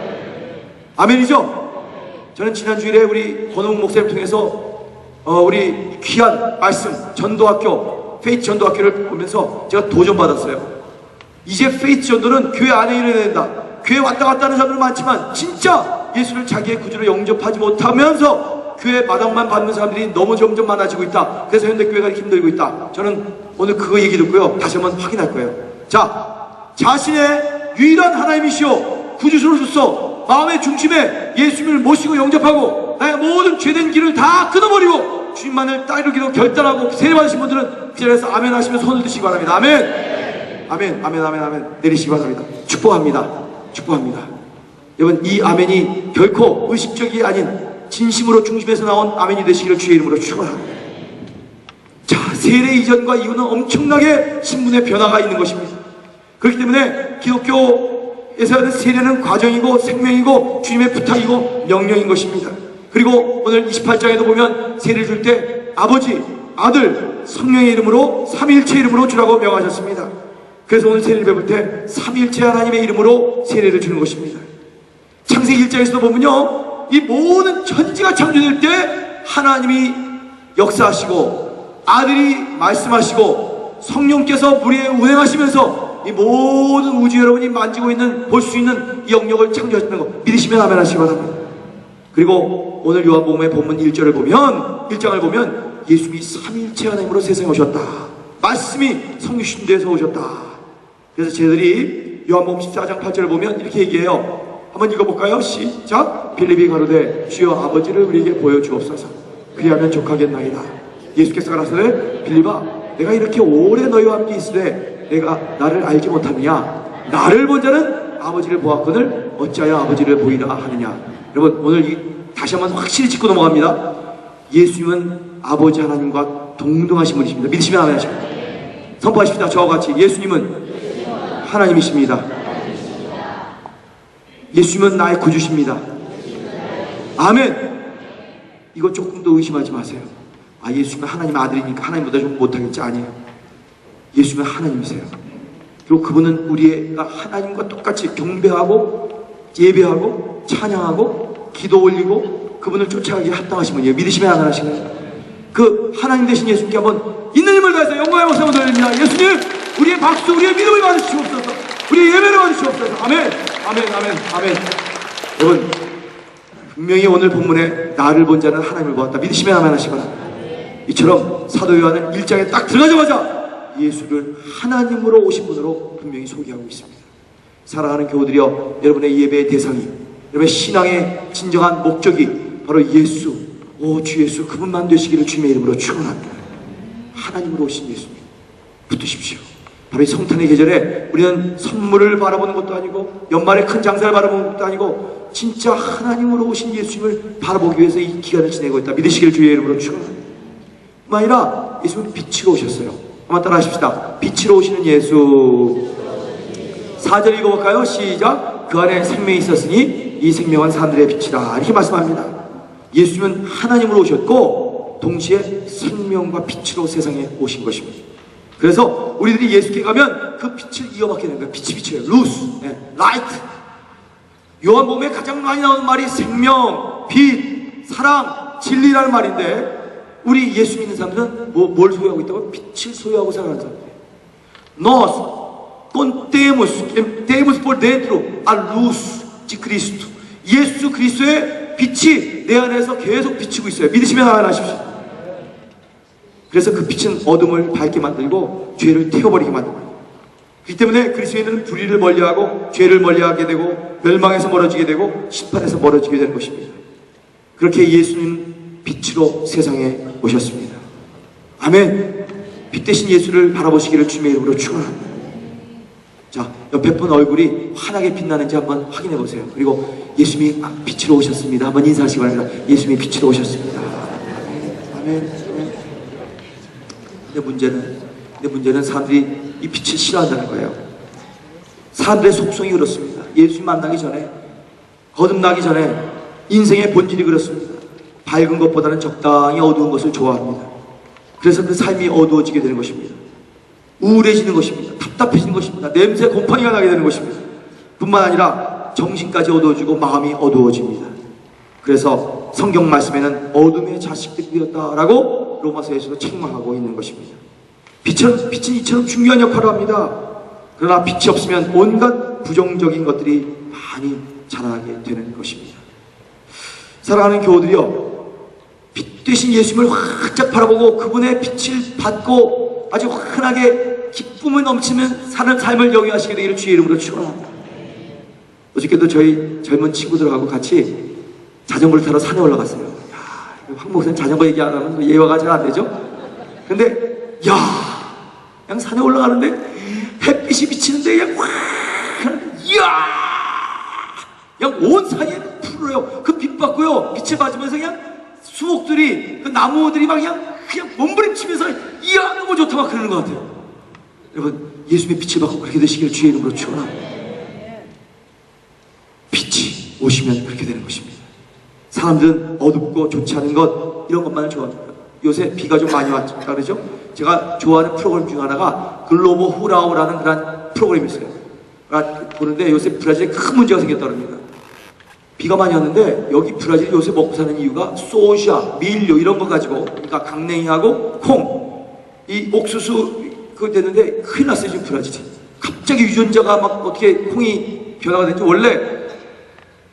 아멘이죠? 저는 지난 주일에 우리 권홍 목사님 통해서 우리 귀한 말씀 전도학교, 페이트 전도학교를 보면서 제가 도전받았어요. 이제 페이트 전도는 교회 안에 일어나야 된다. 교회 왔다 갔다 하는 사람들은 많지만 진짜 예수를 자기의 구주로 영접하지 못하면서 교회 마당만 받는 사람들이 너무 점점 많아지고 있다. 그래서 현대교회가 힘들고 있다. 저는 오늘 그거 얘기 듣고요, 다시 한번 확인할 거예요. 자, 자신의 유일한 하나님이시오 구주로서 마음의 중심에 예수님을 모시고 영접하고 나의 모든 죄된 길을 다 끊어버리고 주님만을 따르기로 결단하고 세례받으신 분들은 그 자리에서 아멘 하시면 손을 드시기 바랍니다. 아멘. 아멘, 아멘, 아멘, 아멘. 내리시기 바랍니다. 축복합니다. 축복합니다. 여러분, 이 아멘이 결코 의식적이 아닌 진심으로 중심에서 나온 아멘이 되시기를 주의 이름으로 축원합니다. 자, 세례 이전과 이후는 엄청나게 신분의 변화가 있는 것입니다. 그렇기 때문에 기독교에서는 세례는 과정이고 생명이고 주님의 부탁이고 명령인 것입니다. 그리고 오늘 28장에도 보면 세례를 줄 때 아버지, 아들, 성령의 이름으로 삼위일체 이름으로 주라고 명하셨습니다. 그래서 오늘 세례를 배울 때 삼위일체 하나님의 이름으로 세례를 주는 것입니다. 창세기 1장에서도 보면요, 이 모든 천지가 창조될 때 하나님이 역사하시고 아들이 말씀하시고 성령께서 물 위에 운행하시면서 이 모든 우주 여러분이 만지고 있는, 볼 수 있는 이 영역을 창조하시는 거 믿으시면 아멘 하시기 바랍니다. 그리고 오늘 요한복음의 본문 1절을 보면, 1장을 보면 예수님이 삼위일체 하나님으로 세상에 오셨다. 말씀이 성육신 돼서 오셨다. 그래서 저희들이 요한복음 14장 8절을 보면 이렇게 얘기해요. 한번 읽어볼까요? 시작. 빌립이 가로되 주여 아버지를 우리에게 보여주옵소서. 그리하면 족하겠나이다. 예수께서 가라사대 빌립아, 내가 이렇게 오래 너희와 함께 있으되 내가 나를 알지 못하느냐? 나를 본 자는 아버지를 보았거늘 어찌하여 아버지를 보이라 하느냐? 여러분, 오늘 다시 한번 확실히 짚고 넘어갑니다. 예수님은 아버지 하나님과 동등하신 분이십니다. 믿으시면 아멘 하십니다. 선포하십시다. 저와 같이. 예수님은 하나님이십니다. 예수님은 나의 구주십니다. 아멘. 이거 조금 더 의심하지 마세요. 아, 예수님은 하나님의 아들이니까 하나님보다 좀 못하겠지? 아니에요. 예수님은 하나님이세요. 그리고 그분은 우리가 하나님과 똑같이 경배하고 예배하고 찬양하고 기도 올리고 그분을 쫓아가기에 합당하신 분이에요. 믿으시면 안 하시나요? 그 하나님 되신 예수님께 한번 있는 힘을 다해서 영광의 박수 드립니다. 예수님, 우리의 박수, 우리의 믿음을 받으시옵소서. 우리의 예배를 받으시옵소서. 아멘, 아멘, 아멘, 아멘. 여러분, 분명히 오늘 본문에 나를 본 자는 하나님을 보았다. 믿으시면 아멘 하시기 바랍니다. 이처럼 사도 요한은 1장에 딱 들어가자마자 예수를 하나님으로 오신 분으로 분명히 소개하고 있습니다. 사랑하는 교우들이여, 여러분의 예배의 대상이, 여러분의 신앙의 진정한 목적이 바로 예수, 오 주 예수, 그분만 되시기를 주님의 이름으로 축원합니다. 하나님으로 오신 예수님 붙드십시오. 바로 이 성탄의 계절에 우리는 선물을 바라보는 것도 아니고 연말에 큰 장사를 바라보는 것도 아니고 진짜 하나님으로 오신 예수님을 바라보기 위해서 이 기간을 지내고 있다. 믿으시기를 주의 이름으로 축원합니다. 뿐만 아니라 예수님은 빛으로 오셨어요. 한번 따라 하십시다. 빛으로 오시는 예수. 4절 읽어볼까요? 시작. 그 안에 생명이 있었으니 이 생명은 사람들의 빛이다. 이렇게 말씀합니다. 예수님은 하나님으로 오셨고 동시에 생명과 빛으로 세상에 오신 것입니다. 그래서 우리들이 예수께 가면 그 빛을 이어받게 되는 거예요. 빛이 비쳐요. 루스, 라이트. 요한복음에 가장 많이 나오는 말이 생명, 빛, 사랑, 진리라는 말인데 우리 예수 믿는 사람들은 뭘 소유하고 있다고? 빛을 소유하고 살아가는 사람들이에요. Nós temos por dentro a luz de Cristo. 예수 그리스도의 빛이 내 안에서 계속 비치고 있어요. 믿으시면 아멘하십시오. 그래서 그 빛은 어둠을 밝게 만들고 죄를 태워버리게 만듭니다. 그렇기 때문에 그리스도인은 불의를 멀리하고 죄를 멀리하게 되고 멸망에서 멀어지게 되고 심판에서 멀어지게 되는 것입니다. 그렇게 예수님은 빛으로 세상에 오셨습니다. 아멘. 빛 대신 예수를 바라보시기를 주님의 이름으로 축원합니다. 자, 옆에 분 얼굴이 환하게 빛나는지 한번 확인해 보세요. 그리고 예수님이 빛으로 오셨습니다. 한번 인사하시기 바랍니다. 예수님이 빛으로 오셨습니다. 아멘. 근데 문제는 사람들이 이 빛을 싫어한다는 거예요. 사람들의 속성이 그렇습니다. 예수님 만나기 전에, 거듭나기 전에 인생의 본질이 그렇습니다. 밝은 것보다는 적당히 어두운 것을 좋아합니다. 그래서 그 삶이 어두워지게 되는 것입니다. 우울해지는 것입니다. 답답해지는 것입니다. 냄새 곰팡이가 나게 되는 것입니다. 뿐만 아니라 정신까지 어두워지고 마음이 어두워집니다. 그래서 성경 말씀에는 어둠의 자식들이 되었다라고 로마서에서도 책망하고 있는 것입니다. 빛은 이처럼 중요한 역할을 합니다. 그러나 빛이 없으면 온갖 부정적인 것들이 많이 자라나게 되는 것입니다. 사랑하는 교우들이요, 빛 대신 예수님을 활짝 바라보고 그분의 빛을 받고 아주 환하게 기쁨을 넘치는 사는 삶을 영위하시게 되기를 주의 이름으로 축원합니다. 어저께도 저희 젊은 친구들하고 같이 자전거를 타러 산에 올라갔어요. 야, 황 목사님 자전거 얘기 안 하면 예화가 잘 안 되죠? 근데 그냥 산에 올라가는데 햇빛이 비치는데 그냥 그냥 온 산이 푸르요. 그 빛 받고요, 빛을 맞으면서 그냥 수목들이, 그 나무들이 막 그냥 몸부림치면서 너무 좋다 막 그러는 것 같아요. 여러분, 예수님의 빛을 받고 그렇게 되시기를 주의 이름으로 축원합니다. 빛이 오시면 그렇게 되는 것입니다. 사람들은 어둡고 좋지 않은 것, 이런 것만을 좋아합니다. 요새 비가 좀 많이 왔다 그러죠? 제가 좋아하는 프로그램 중 하나가 글로보 후라오라는 그런 프로그램이 있어요. 보는데 요새 브라질에 큰 문제가 생겼다고 합니다. 비가 많이 왔는데 여기 브라질이 요새 먹고 사는 이유가 소샤, 밀료 이런 거 가지고, 그러니까 강냉이하고 콩, 이 옥수수 그거 됐는데 큰일 났어요 지금 브라질이. 갑자기 유전자가 막 어떻게 콩이 변화가 됐지. 원래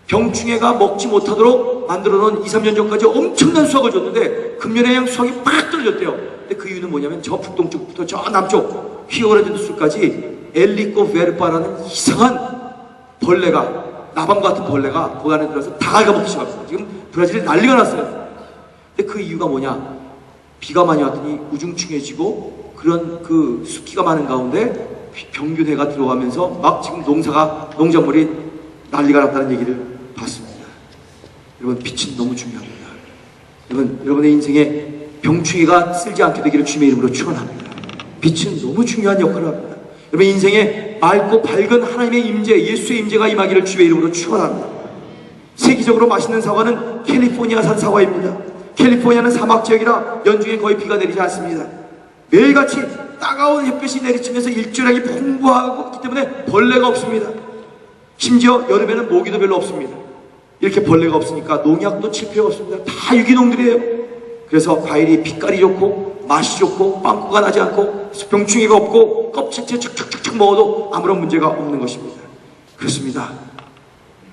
병충해가 먹지 못하도록 만들어 놓은 2, 3년 전까지 엄청난 수확을 줬는데 금년에 그냥 수확이 팍 떨어졌대요. 근데 그 이유는 뭐냐면 저 북동쪽부터 저 남쪽 휘어가라진 수까지 엘리코 베르파라는 이상한 벌레가, 나방 같은 벌레가 그 안에 들어서 다 갉아먹기 시작합니다. 지금 브라질에 난리가 났어요. 근데 그 이유가 뭐냐? 비가 많이 왔더니 우중충해지고 그런 그 습기가 많은 가운데 병균해가 들어가면서 막 지금 농작물이 난리가 났다는 얘기를 봤습니다. 여러분, 빛은 너무 중요합니다. 여러분의 인생에 병충해가 쓸지 않게 되기를 주님의 이름으로 축원합니다. 빛은 너무 중요한 역할을 합니다. 여러분 인생에 맑고 밝은 하나님의 임재, 예수의 임재가 임하기를 주의 이름으로 축원합니다. 세계적으로 맛있는 사과는 캘리포니아산 사과입니다. 캘리포니아는 사막 지역이라 연중에 거의 비가 내리지 않습니다. 매일같이 따가운 햇볕이 내리치면서 일조량이 풍부하기 때문에 벌레가 없습니다. 심지어 여름에는 모기도 별로 없습니다. 이렇게 벌레가 없으니까 농약도 칠 필요가 없습니다. 다 유기농들이에요. 그래서 과일이 빛깔이 좋고 맛이 좋고 빵꾸가 나지 않고 병충해가 없고 껍질째 척척척척 먹어도 아무런 문제가 없는 것입니다. 그렇습니다.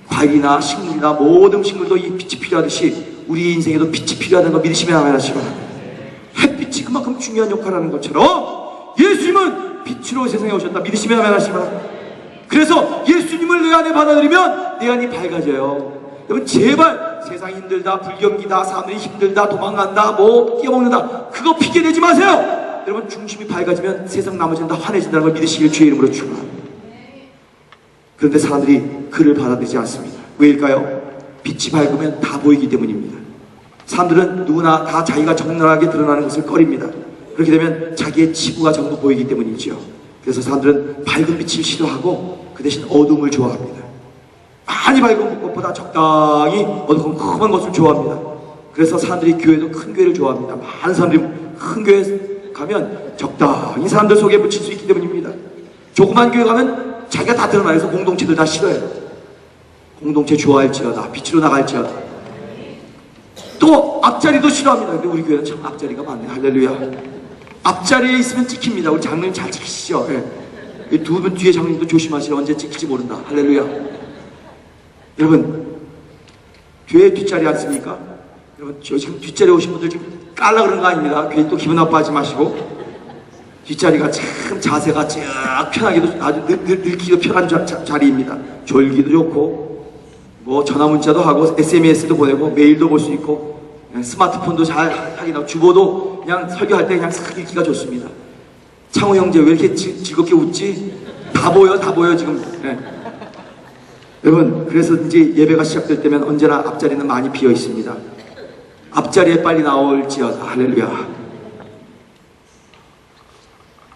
과일이나 식물이나 모든 식물도 이 빛이 필요하듯이 우리 인생에도 빛이 필요하다는 거 믿으시면 아멘 하시기 바랍니다. 햇빛이 그만큼 중요한 역할을 하는 것처럼 예수님은 빛으로 세상에 오셨다. 믿으시면 아멘 하시기 바랍니다. 그래서 예수님을 내 안에 받아들이면 내 안이 밝아져요. 여러분 제발 세상이 힘들다, 불경기다, 사람들이 힘들다, 도망간다, 끼어먹는다, 그거 핑계 내지 마세요. 여러분 중심이 밝아지면 세상 나머지는 다 환해진다는 걸 믿으시길 주의 이름으로 축원합니다. 그런데 사람들이 그를 받아들이지 않습니다. 왜일까요? 빛이 밝으면 다 보이기 때문입니다. 사람들은 누구나 다 자기가 적나라하게 드러나는 것을 꺼립니다. 그렇게 되면 자기의 치부가 전부 보이기 때문이지요. 그래서 사람들은 밝은 빛을 싫어하고 그 대신 어두움을 좋아합니다. 많이 밝은 것보다 적당히 어두컴컴한 것을 좋아합니다. 그래서 사람들이 교회도 큰 교회를 좋아합니다. 많은 사람들이 큰 교회 가면 적당히 사람들 속에 묻힐 수 있기 때문입니다. 조그만 교회 가면 자기가 다 드러나서 공동체들 다 싫어해요. 공동체 좋아할지어다, 빛으로 나갈지어다. 또 앞자리도 싫어합니다. 근데 우리 교회는 참 앞자리가 많네. 할렐루야. 앞자리에 있으면 찍힙니다. 우리 장로님 잘 찍히시죠? 예. 두 분 뒤에 장로님도 조심하시라. 언제 찍힐지 모른다. 할렐루야. 여러분, 교회 뒷자리 않습니까? 여러분, 저 지금 뒷자리에 오신 분들 지금 깔라 그런 거 아닙니다. 괜히 또 기분 나빠하지 마시고. 뒷자리가 참 자세가 쫙 편하기도, 아주 늙기도 편한 자리입니다. 졸기도 좋고, 뭐 전화 문자도 하고, SMS도 보내고, 메일도 볼 수 있고, 스마트폰도 잘 하긴 하고, 주보도 그냥 설교할 때 그냥 싹 읽기가 좋습니다. 창호 형제 왜 이렇게 즐겁게 웃지? 다 보여 지금. 네. 여러분, 그래서 이제 예배가 시작될 때면 언제나 앞자리는 많이 비어 있습니다. 앞자리에 빨리 나올지어다. 할렐루야.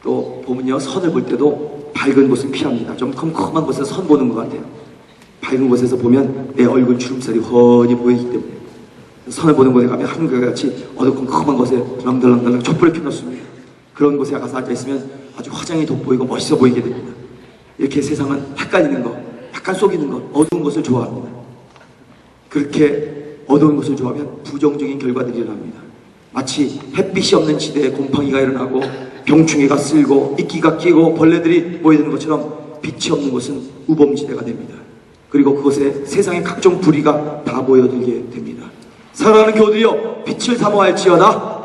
또 보면요, 선을 볼 때도 밝은 곳은 피합니다. 좀 컴컴한 곳에서 선 보는 것 같아요. 밝은 곳에서 보면 내 얼굴 주름살이 훤히 보이기 때문에 선을 보는 곳에 가면 한결같이 어두컴컴한 곳에 렁덜렁덜렁 촛불을 켜놓습니다. 그런 곳에 가서 앉아있으면 아주 화장이 돋보이고 멋있어 보이게 됩니다. 이렇게 세상은 헷갈리는 것, 약간 속이는 것, 어두운 것을 좋아합니다. 그렇게 어두운 것을 좋아하면 부정적인 결과들이 일어납니다. 마치 햇빛이 없는 지대에 곰팡이가 일어나고 병충해가 쓸고 이끼가 끼고 벌레들이 모이는 것처럼 빛이 없는 곳은 우범지대가 됩니다. 그리고 그곳에 세상의 각종 불의가 다 모여들게 됩니다. 사랑하는 교우들이여, 빛을 사모할지어다.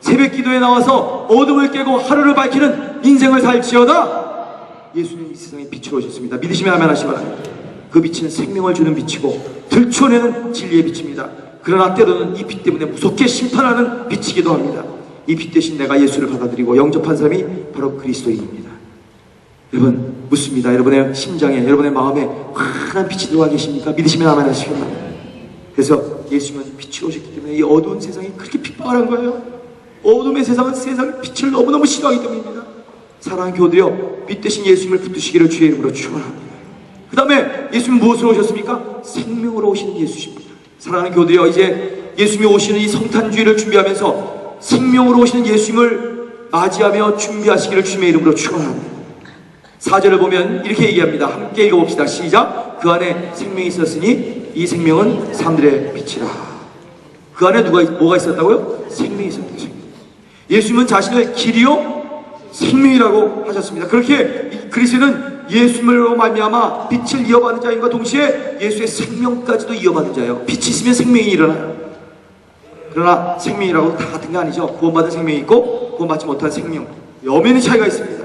새벽 기도에 나와서 어둠을 깨고 하루를 밝히는 인생을 살지어다. 예수님 이 세상에 빛으로 오셨습니다. 믿으시면 아멘 하시기 바랍니다. 그 빛은 생명을 주는 빛이고 들춰내는 진리의 빛입니다. 그러나 때로는 이 빛 때문에 무섭게 심판하는 빛이기도 합니다. 이 빛 대신 내가 예수를 받아들이고 영접한 사람이 바로 그리스도인입니다. 여러분, 묻습니다. 여러분의 심장에, 여러분의 마음에 환한 빛이 들어와 계십니까? 믿으시면 아멘 하시기 바랍니다. 그래서 예수님은 빛으로 오셨기 때문에 이 어두운 세상이 그렇게 핍박을 한 거예요. 어둠의 세상은 세상의 빛을 너무너무 싫어하기 때문입니다. 사랑하는 교우들이여, 빛 대신 예수님을 붙드시기를 주의 이름으로 축원합니다. 그 다음에 예수님은 무엇으로 오셨습니까? 생명으로 오시는 예수십니다. 사랑하는 교우들이여, 이제 예수님이 오시는 이 성탄주의를 준비하면서 생명으로 오시는 예수님을 맞이하며 준비하시기를 주님의 이름으로 축원합니다. 4절을 보면 이렇게 얘기합니다. 함께 읽어봅시다. 시작. 그 안에 생명이 있었으니 이 생명은 사람들의 빛이라. 그 안에 뭐가 있었다고요? 생명이 있었다. 예수님은 자신을 길이요 생명이라고 하셨습니다. 그렇게 그리스도는 예수님으로 말미암아 빛을 이어받는 자인과 동시에 예수의 생명까지도 이어받는 자예요. 빛이 있으면 생명이 일어나요. 그러나 생명이라고 다 같은 게 아니죠. 구원받은 생명이 있고 구원받지 못한 생명, 엄연히 차이가 있습니다.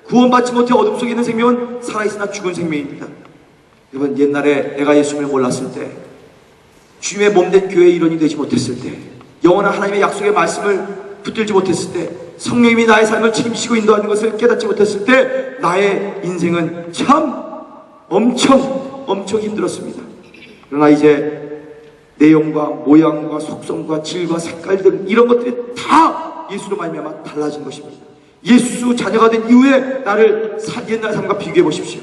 구원받지 못해 어둠 속에 있는 생명은 살아있으나 죽은 생명입니다. 여러분, 옛날에 내가 예수님을 몰랐을 때, 주님의 몸된 교회의 일원이 되지 못했을 때, 영원한 하나님의 약속의 말씀을 붙들지 못했을 때, 성령님이 나의 삶을 책임지시고 인도하는 것을 깨닫지 못했을 때, 나의 인생은 참 엄청 힘들었습니다. 그러나 이제 내용과 모양과 속성과 질과 색깔 등 이런 것들이 다 예수로 말미암아 달라진 것입니다. 예수 자녀가 된 이후에 나를 옛날 삶과 비교해 보십시오.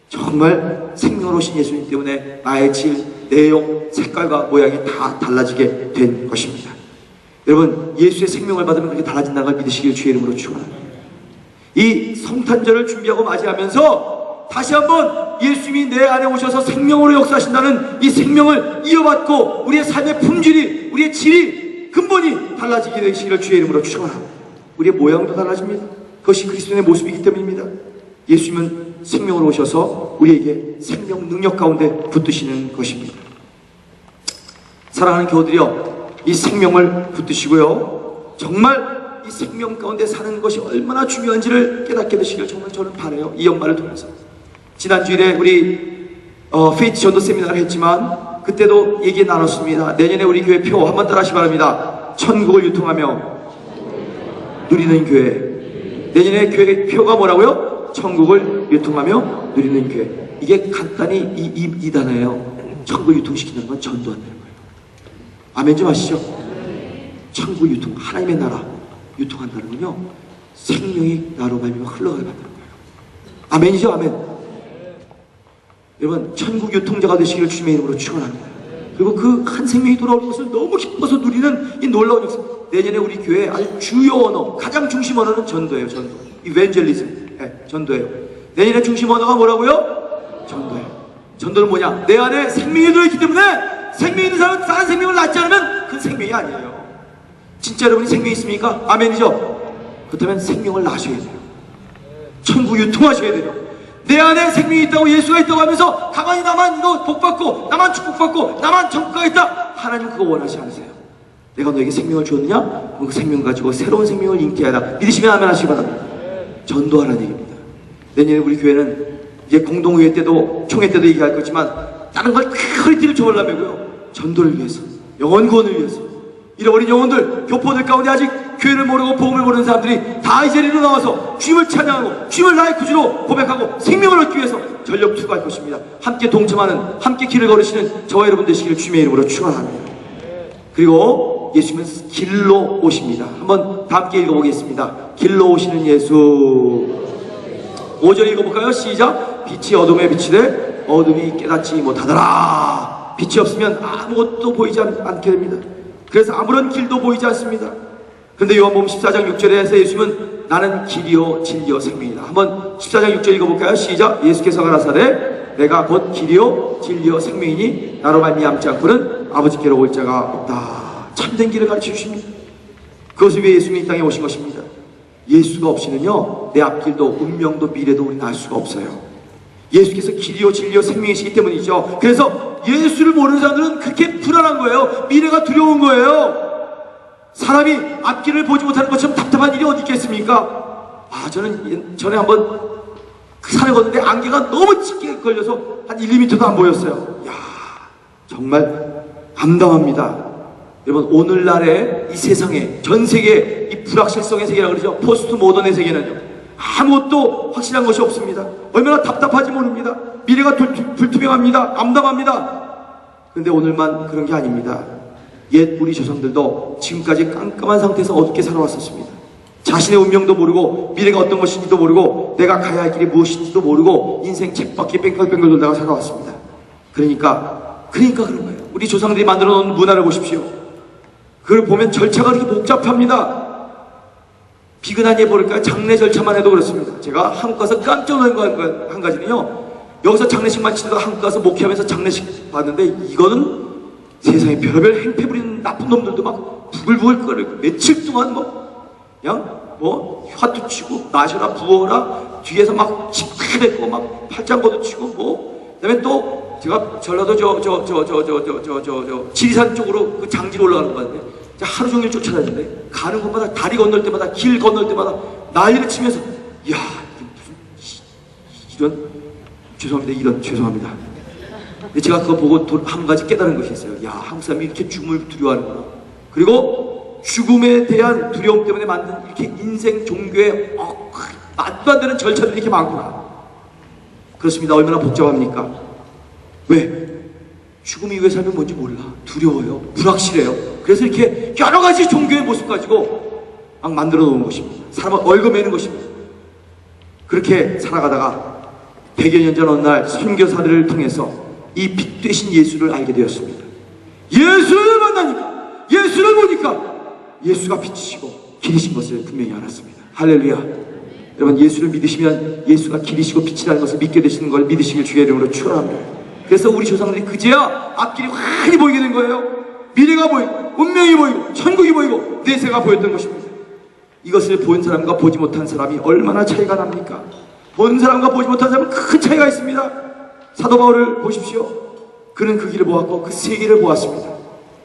정말 생명으로 오신 예수님 때문에 나의 질, 내용, 색깔과 모양이 다 달라지게 된 것입니다. 여러분, 예수의 생명을 받으면 그렇게 달라진다는 걸 믿으시길 주의 이름으로 축원합니다. 이 성탄절을 준비하고 맞이하면서 다시 한번 예수님이 내 안에 오셔서 생명으로 역사하신다는 이 생명을 이어받고 우리의 삶의 품질이, 우리의 질이, 근본이 달라지게 되시기를 주의 이름으로 축원합니다. 우리의 모양도 달라집니다. 그것이 그리스도의 모습이기 때문입니다. 예수님은 생명으로 오셔서 우리에게 생명 능력 가운데 붙드시는 것입니다. 사랑하는 교우들이여, 이 생명을 붙드시고요, 정말 이 생명 가운데 사는 것이 얼마나 중요한지를 깨닫게 되시길 정말 저는 바라요. 이 연말을 통해서. 지난 주일에 우리 페이트 전도 세미나를 했지만 그때도 얘기 나눴습니다. 내년에 우리 교회 표 한번 따라하시기 바랍니다. 천국을 유통하며 누리는 교회. 내년에 교회 표가 뭐라고요? 천국을 유통하며 누리는 교회. 이게 간단히 이 단어예요. 천국을 유통시키는 건 전도한다는 거예요. 아멘 좀 하시죠? 천국 유통, 하나님의 나라 유통한다는 건요, 생명이 나로 말미암아 흘러가게 만드는 거예요. 아멘이죠? 아멘. 여러분, 천국 유통자가 되시기를 주님의 이름으로 축원합니다. 그리고 그 한 생명이 돌아오는 것을 너무 기뻐서 누리는 이 놀라운 역사. 내년에 우리 교회 아주 주요 언어, 가장 중심 언어는 전도예요. 전도. 이벤젤리즘. 네, 전도예요. 내년에 중심 언어가 뭐라고요? 전도예요. 전도는 뭐냐? 내 안에 생명이 들어있기 때문에 생명이 있는 사람은 다른 생명을 낳지 않으면 그건 생명이 아니에요. 진짜 여러분이 생명이 있습니까? 아멘이죠? 그렇다면 생명을 낳으셔야 돼요. 천국 유통하셔야 돼요. 내 안에 생명이 있다고 예수가 있다고 하면서 가만히 나만 이거 복받고 나만 축복받고 나만 천국 가겠다. 하나님 그거 원하지 않으세요. 내가 너에게 생명을 주었느냐? 그럼 그 생명 가지고 새로운 생명을 인기하라. 믿으시면 아멘 하시기 바랍니다. 전도하라는 얘기입니다. 내년에 우리 교회는 이제 공동의회 때도 총회 때도 얘기할 거지만 다른 걸 허리띠를 조을라매고요. 전도를 위해서, 영혼 구원을 위해서, 잃어버린 영혼들, 교포들 가운데 아직 교회를 모르고 복음을 모르는 사람들이 다 이 자리로 나와서 주님을 찬양하고 주님을 나의 구주로 고백하고 생명을 얻기 위해서 전력 투구할 것입니다. 함께 동참하는, 함께 길을 걸으시는 저와 여러분 되시기를 주님의 이름으로 축원합니다. 그리고 예수님은 길로 오십니다. 한번 다 함께 읽어보겠습니다. 길로 오시는 예수. 5절 읽어볼까요? 시작. 빛이 어둠에 비치되 어둠이 깨닫지 못하더라. 빛이 없으면 아무것도 보이지 않게 됩니다. 그래서 아무런 길도 보이지 않습니다. 그런데 요한복음 14장 6절에서 예수님은 나는 길이요 진리요 생명이다. 한번 14장 6절 읽어볼까요? 시작. 예수께서 가라사대 내가 곧 길이요 진리요 생명이니 나로 말미암지 않고는 아버지께로 올 자가 없다. 참된 길을 가르쳐 주십니다. 그것을 위해 예수님이 이 땅에 오신 것입니다. 예수가 없이는요 내 앞길도 운명도 미래도 우리는 알 수가 없어요. 예수께서 길이요 진리요 생명이시기 때문이죠. 그래서 예수를 모르는 사람들은 그렇게 불안한 거예요. 미래가 두려운 거예요. 사람이 앞길을 보지 못하는 것처럼 답답한 일이 어디 있겠습니까? 저는 전에 한번 산에 걷는데 안개가 너무 짙게 걸려서 한 1, 2m도 안 보였어요. 정말 암담합니다. 여러분 오늘날의 이 세상에 전 세계 이 불확실성의 세계라고 그러죠. 포스트 모던의 세계는요 아무것도 확실한 것이 없습니다. 얼마나 답답하지 모릅니다. 미래가 불투명합니다. 암담합니다. 그런데 오늘만 그런 게 아닙니다. 옛 우리 조상들도 지금까지 깜깜한 상태에서 어둡게 살아왔었습니다. 자신의 운명도 모르고 미래가 어떤 것인지도 모르고 내가 가야 할 길이 무엇인지도 모르고 인생 쳇바퀴 뺑글뺑글 돌다가 살아왔습니다. 그러니까 그런 거예요. 우리 조상들이 만들어 놓은 문화를 보십시오. 그걸 보면 절차가 그렇게 복잡합니다. 비근한 예보랄까요? 장례 절차만 해도 그렇습니다. 제가 한국 가서 깜짝 놀란 거 한 가지는요. 여기서 장례식만 치다가 한국 가서 목회하면서 장례식 봤는데 이거는 세상에 별의별 행패 부리는 나쁜 놈들도 막 부글부글 끓고 며칠 동안 그냥 화투 치고 마셔라 부어라 뒤에서 막 집회했고 막 팔짱거도 치고 그다음에 또 제가 전라도 지리산 쪽으로 그 장지로 올라가는 거 같은데 하루 종일 쫓아다녔는데 가는 곳마다 다리 건널 때마다 길 건널 때마다 난리를 치면서 이런 죄송합니다. 근데 제가 그거 보고 한 가지 깨달은 것이 있어요. 한국 사람이 이렇게 죽음을 두려워하는구나. 그리고 죽음에 대한 두려움 때문에 만든 이렇게 인생 종교의 말도 안 되는 절차들이 이렇게 많구나. 그렇습니다. 얼마나 복잡합니까? 왜? 죽음 이후에 살면 뭔지 몰라. 두려워요. 불확실해요. 그래서 이렇게 여러 가지 종교의 모습 가지고 막 만들어 놓은 것입니다. 사람을 얽어매는 것입니다. 그렇게 살아가다가 100여 년 전 어느 날 선교사들을 통해서 이 빛 되신 예수를 알게 되었습니다. 예수를 만나니까, 예수를 보니까 예수가 빛이시고 길이신 것을 분명히 알았습니다. 할렐루야. 여러분 예수를 믿으시면 예수가 길이시고 빛이라는 것을 믿게 되시는 걸 믿으시길 주의 이름으로 축원합니다. 그래서 우리 조상들이 그제야 앞길이 환히 보이게 된 거예요. 미래가 보이고 운명이 보이고 천국이 보이고 내세가 보였던 것입니다. 이것을 본 사람과 보지 못한 사람이 얼마나 차이가 납니까? 본 사람과 보지 못한 사람은 큰 차이가 있습니다. 사도 바울을 보십시오. 그는 그 길을 보았고 그 세계를 보았습니다.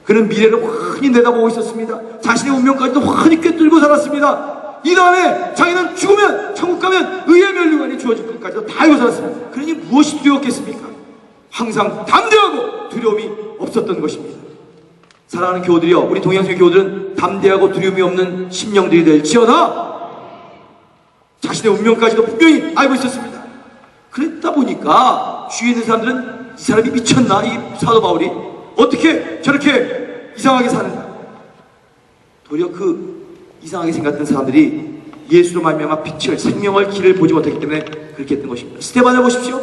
그는 미래를 환히 내다보고 있었습니다. 자신의 운명까지도 환히 꿰뚫고 살았습니다. 이 다음에 자기는 죽으면 천국 가면 의의 멸류관이 주어질 것까지도 다 알고 살았습니다. 그러니 무엇이 두려웠겠습니까? 항상 담대하고 두려움이 없었던 것입니다. 사랑하는 교우들이여, 우리 동양의 교우들은 담대하고 두려움이 없는 심령들이 될지어다 자신의 운명까지도 분명히 알고 있었습니다. 그랬다 보니까 주위에 있는 사람들은 이 사람이 미쳤나? 이 사도 바울이 어떻게 저렇게 이상하게 사는가? 도리어 그 이상하게 생각했던 사람들이 예수로 말미암아 빛을, 생명을, 길을 보지 못했기 때문에 그렇게 했던 것입니다. 스데반을 보십시오.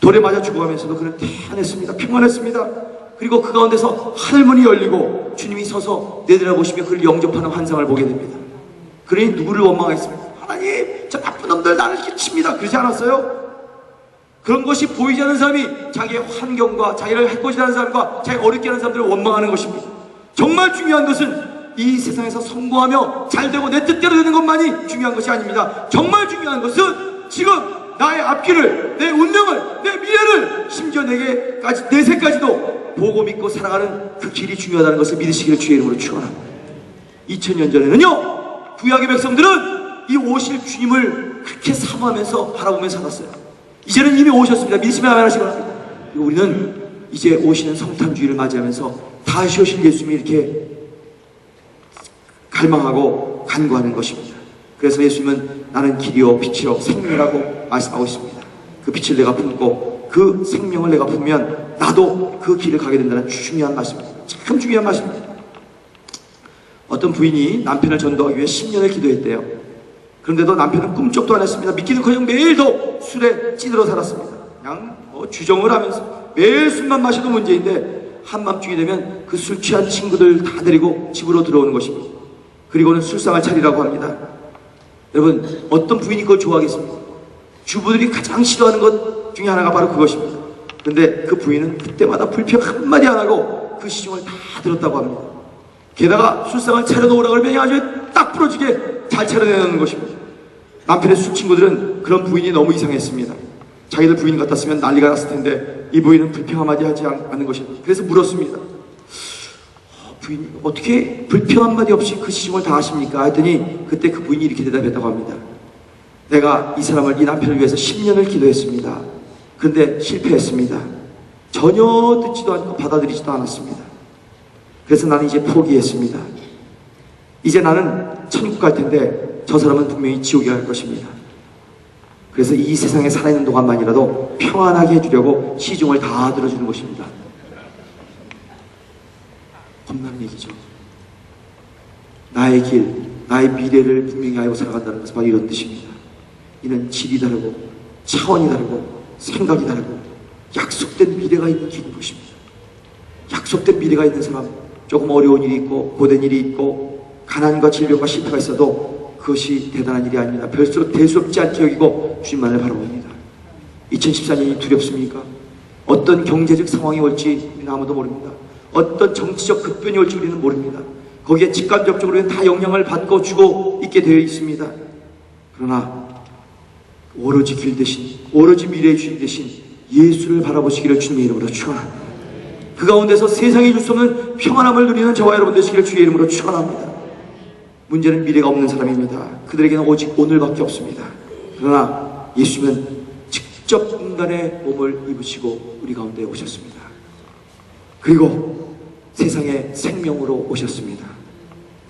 돌에 맞아 죽어가면서도 그는 태안했습니다. 평안했습니다. 그리고 그 가운데서 하늘문이 열리고 주님이 서서 내려다보시며 그를 영접하는 환상을 보게 됩니다. 그러니 누구를 원망했습니까? 하나님, 저 나쁜 놈들 나를 기칩니다. 그러지 않았어요? 그런 것이 보이지 않는 사람이 자기의 환경과 자기를 해코지 하는 사람과 자기가 어렵게 하는 사람들을 원망하는 것입니다. 정말 중요한 것은 이 세상에서 성공하며 잘되고 내 뜻대로 되는 것만이 중요한 것이 아닙니다. 정말 중요한 것은 지금 나의 앞길을, 내 운명을, 내 미래를, 심지어 내게까지, 내세까지도 보고 믿고 살아가는 그 길이 중요하다는 것을 믿으시기를 주의 이름으로 축원합니다. 2000년 전에는요, 구약의 백성들은 이 오실 주님을 그렇게 사모하면서 바라보며 살았어요. 이제는 이미 오셨습니다. 믿으시면 아멘 하시기 바랍니다. 그리고 우리는 이제 오시는 성탄주의를 맞이하면서 다시 오실 예수님이 이렇게 갈망하고 간구하는 것입니다. 그래서 예수님은 나는 길이요 빛이요 생명이라고 말씀하고 있습니다. 그 빛을 내가 품고 그 생명을 내가 품으면 나도 그 길을 가게 된다는 중요한 말씀입니다. 참 중요한 말씀입니다. 어떤 부인이 남편을 전도하기 위해 10년을 기도했대요. 그런데도 남편은 꿈쩍도 안 했습니다. 믿기는커녕 매일도 술에 찌들어 살았습니다. 그냥 주정을 하면서 매일 술만 마셔도 문제인데 한밤중이 되면 그 술 취한 친구들 다 데리고 집으로 들어오는 것입니다. 그리고는 술상을 차리라고 합니다. 여러분, 어떤 부인이 그걸 좋아하겠습니까? 주부들이 가장 싫어하는 것 중에 하나가 바로 그것입니다. 그런데 그 부인은 그때마다 불평 한마디 안 하고 그 시중을 다 들었다고 합니다. 게다가 술상을 차려놓으라고 그러면 아주 딱 부러지게 잘 차려내는 것입니다. 남편의 술 친구들은 그런 부인이 너무 이상했습니다. 자기들 부인 같았으면 난리가 났을 텐데 이 부인은 불평 한마디 하지 않는 것입니다. 그래서 물었습니다. 부인이 어떻게 불평 한마디 없이 그 시중을 다 하십니까? 했더니 그때 그 부인이 이렇게 대답했다고 합니다. 내가 이 사람을, 이 남편을 위해서 10년을 기도했습니다. 그런데 실패했습니다. 전혀 듣지도 않고 받아들이지도 않았습니다. 그래서 나는 이제 포기했습니다. 이제 나는 천국 갈 텐데 저 사람은 분명히 지옥에 갈 것입니다. 그래서 이 세상에 살아있는 동안만이라도 평안하게 해주려고 시중을 다 들어주는 것입니다. 겁나는 얘기죠. 나의 길, 나의 미래를 분명히 알고 살아간다는 것은 바로 이런 뜻입니다. 이는 질이 다르고 차원이 다르고 생각이 다르고 약속된 미래가 있는 길인 것입니다. 약속된 미래가 있는 사람, 조금 어려운 일이 있고 고된 일이 있고 가난과 질병과 실패가 있어도 그것이 대단한 일이 아닙니다. 별수록 대수롭지 않게 여기고 주님만을 바라봅니다. 2014년이 두렵습니까? 어떤 경제적 상황이 올지 우리는 아무도 모릅니다. 어떤 정치적 급변이 올지 우리는 모릅니다. 거기에 직간접적으로 우리는 다 영향을 받고 주고 있게 되어 있습니다. 그러나 오로지 길 대신, 오로지 미래의 주인 대신 예수를 바라보시기를 주님의 이름으로 축원합니다. 그 가운데서 세상이 줄 수 없는 평안함을 누리는 저와 여러분 되시기를 주의 이름으로 축원합니다. 문제는 미래가 없는 사람입니다. 그들에게는 오직 오늘밖에 없습니다. 그러나 예수님은 직접 인간의 몸을 입으시고 우리 가운데 오셨습니다. 그리고 세상에 생명으로 오셨습니다.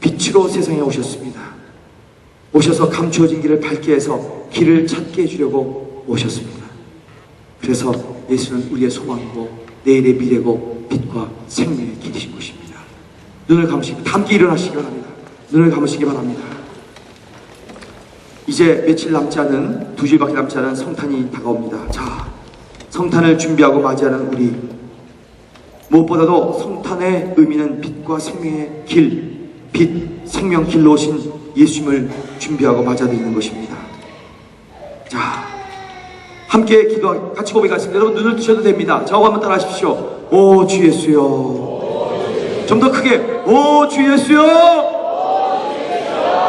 빛으로 세상에 오셨습니다. 오셔서 감추어진 길을 밝게 해서 길을 찾게 해주려고 오셨습니다. 그래서 예수는 우리의 소망이고 내일의 미래고 빛과 생명의 길이신 것입니다. 눈을 감으시기, 함께 일어나시기 바랍니다. 눈을 감으시기 바랍니다. 이제 며칠 남지 않은, 2주일밖에 남지 않은 성탄이 다가옵니다. 자, 성탄을 준비하고 맞이하는 우리, 무엇보다도 성탄의 의미는 빛과 생명의 길, 빛, 생명 길로 오신 예수님을 준비하고 맞아들이는 것입니다. 자, 함께 기도, 같이 고백하겠습니다. 여러분 눈을 뜨셔도 됩니다. 저하고 한번 따라 하십시오. 오 주 예수여. 좀 더 크게. 오 주 예수여.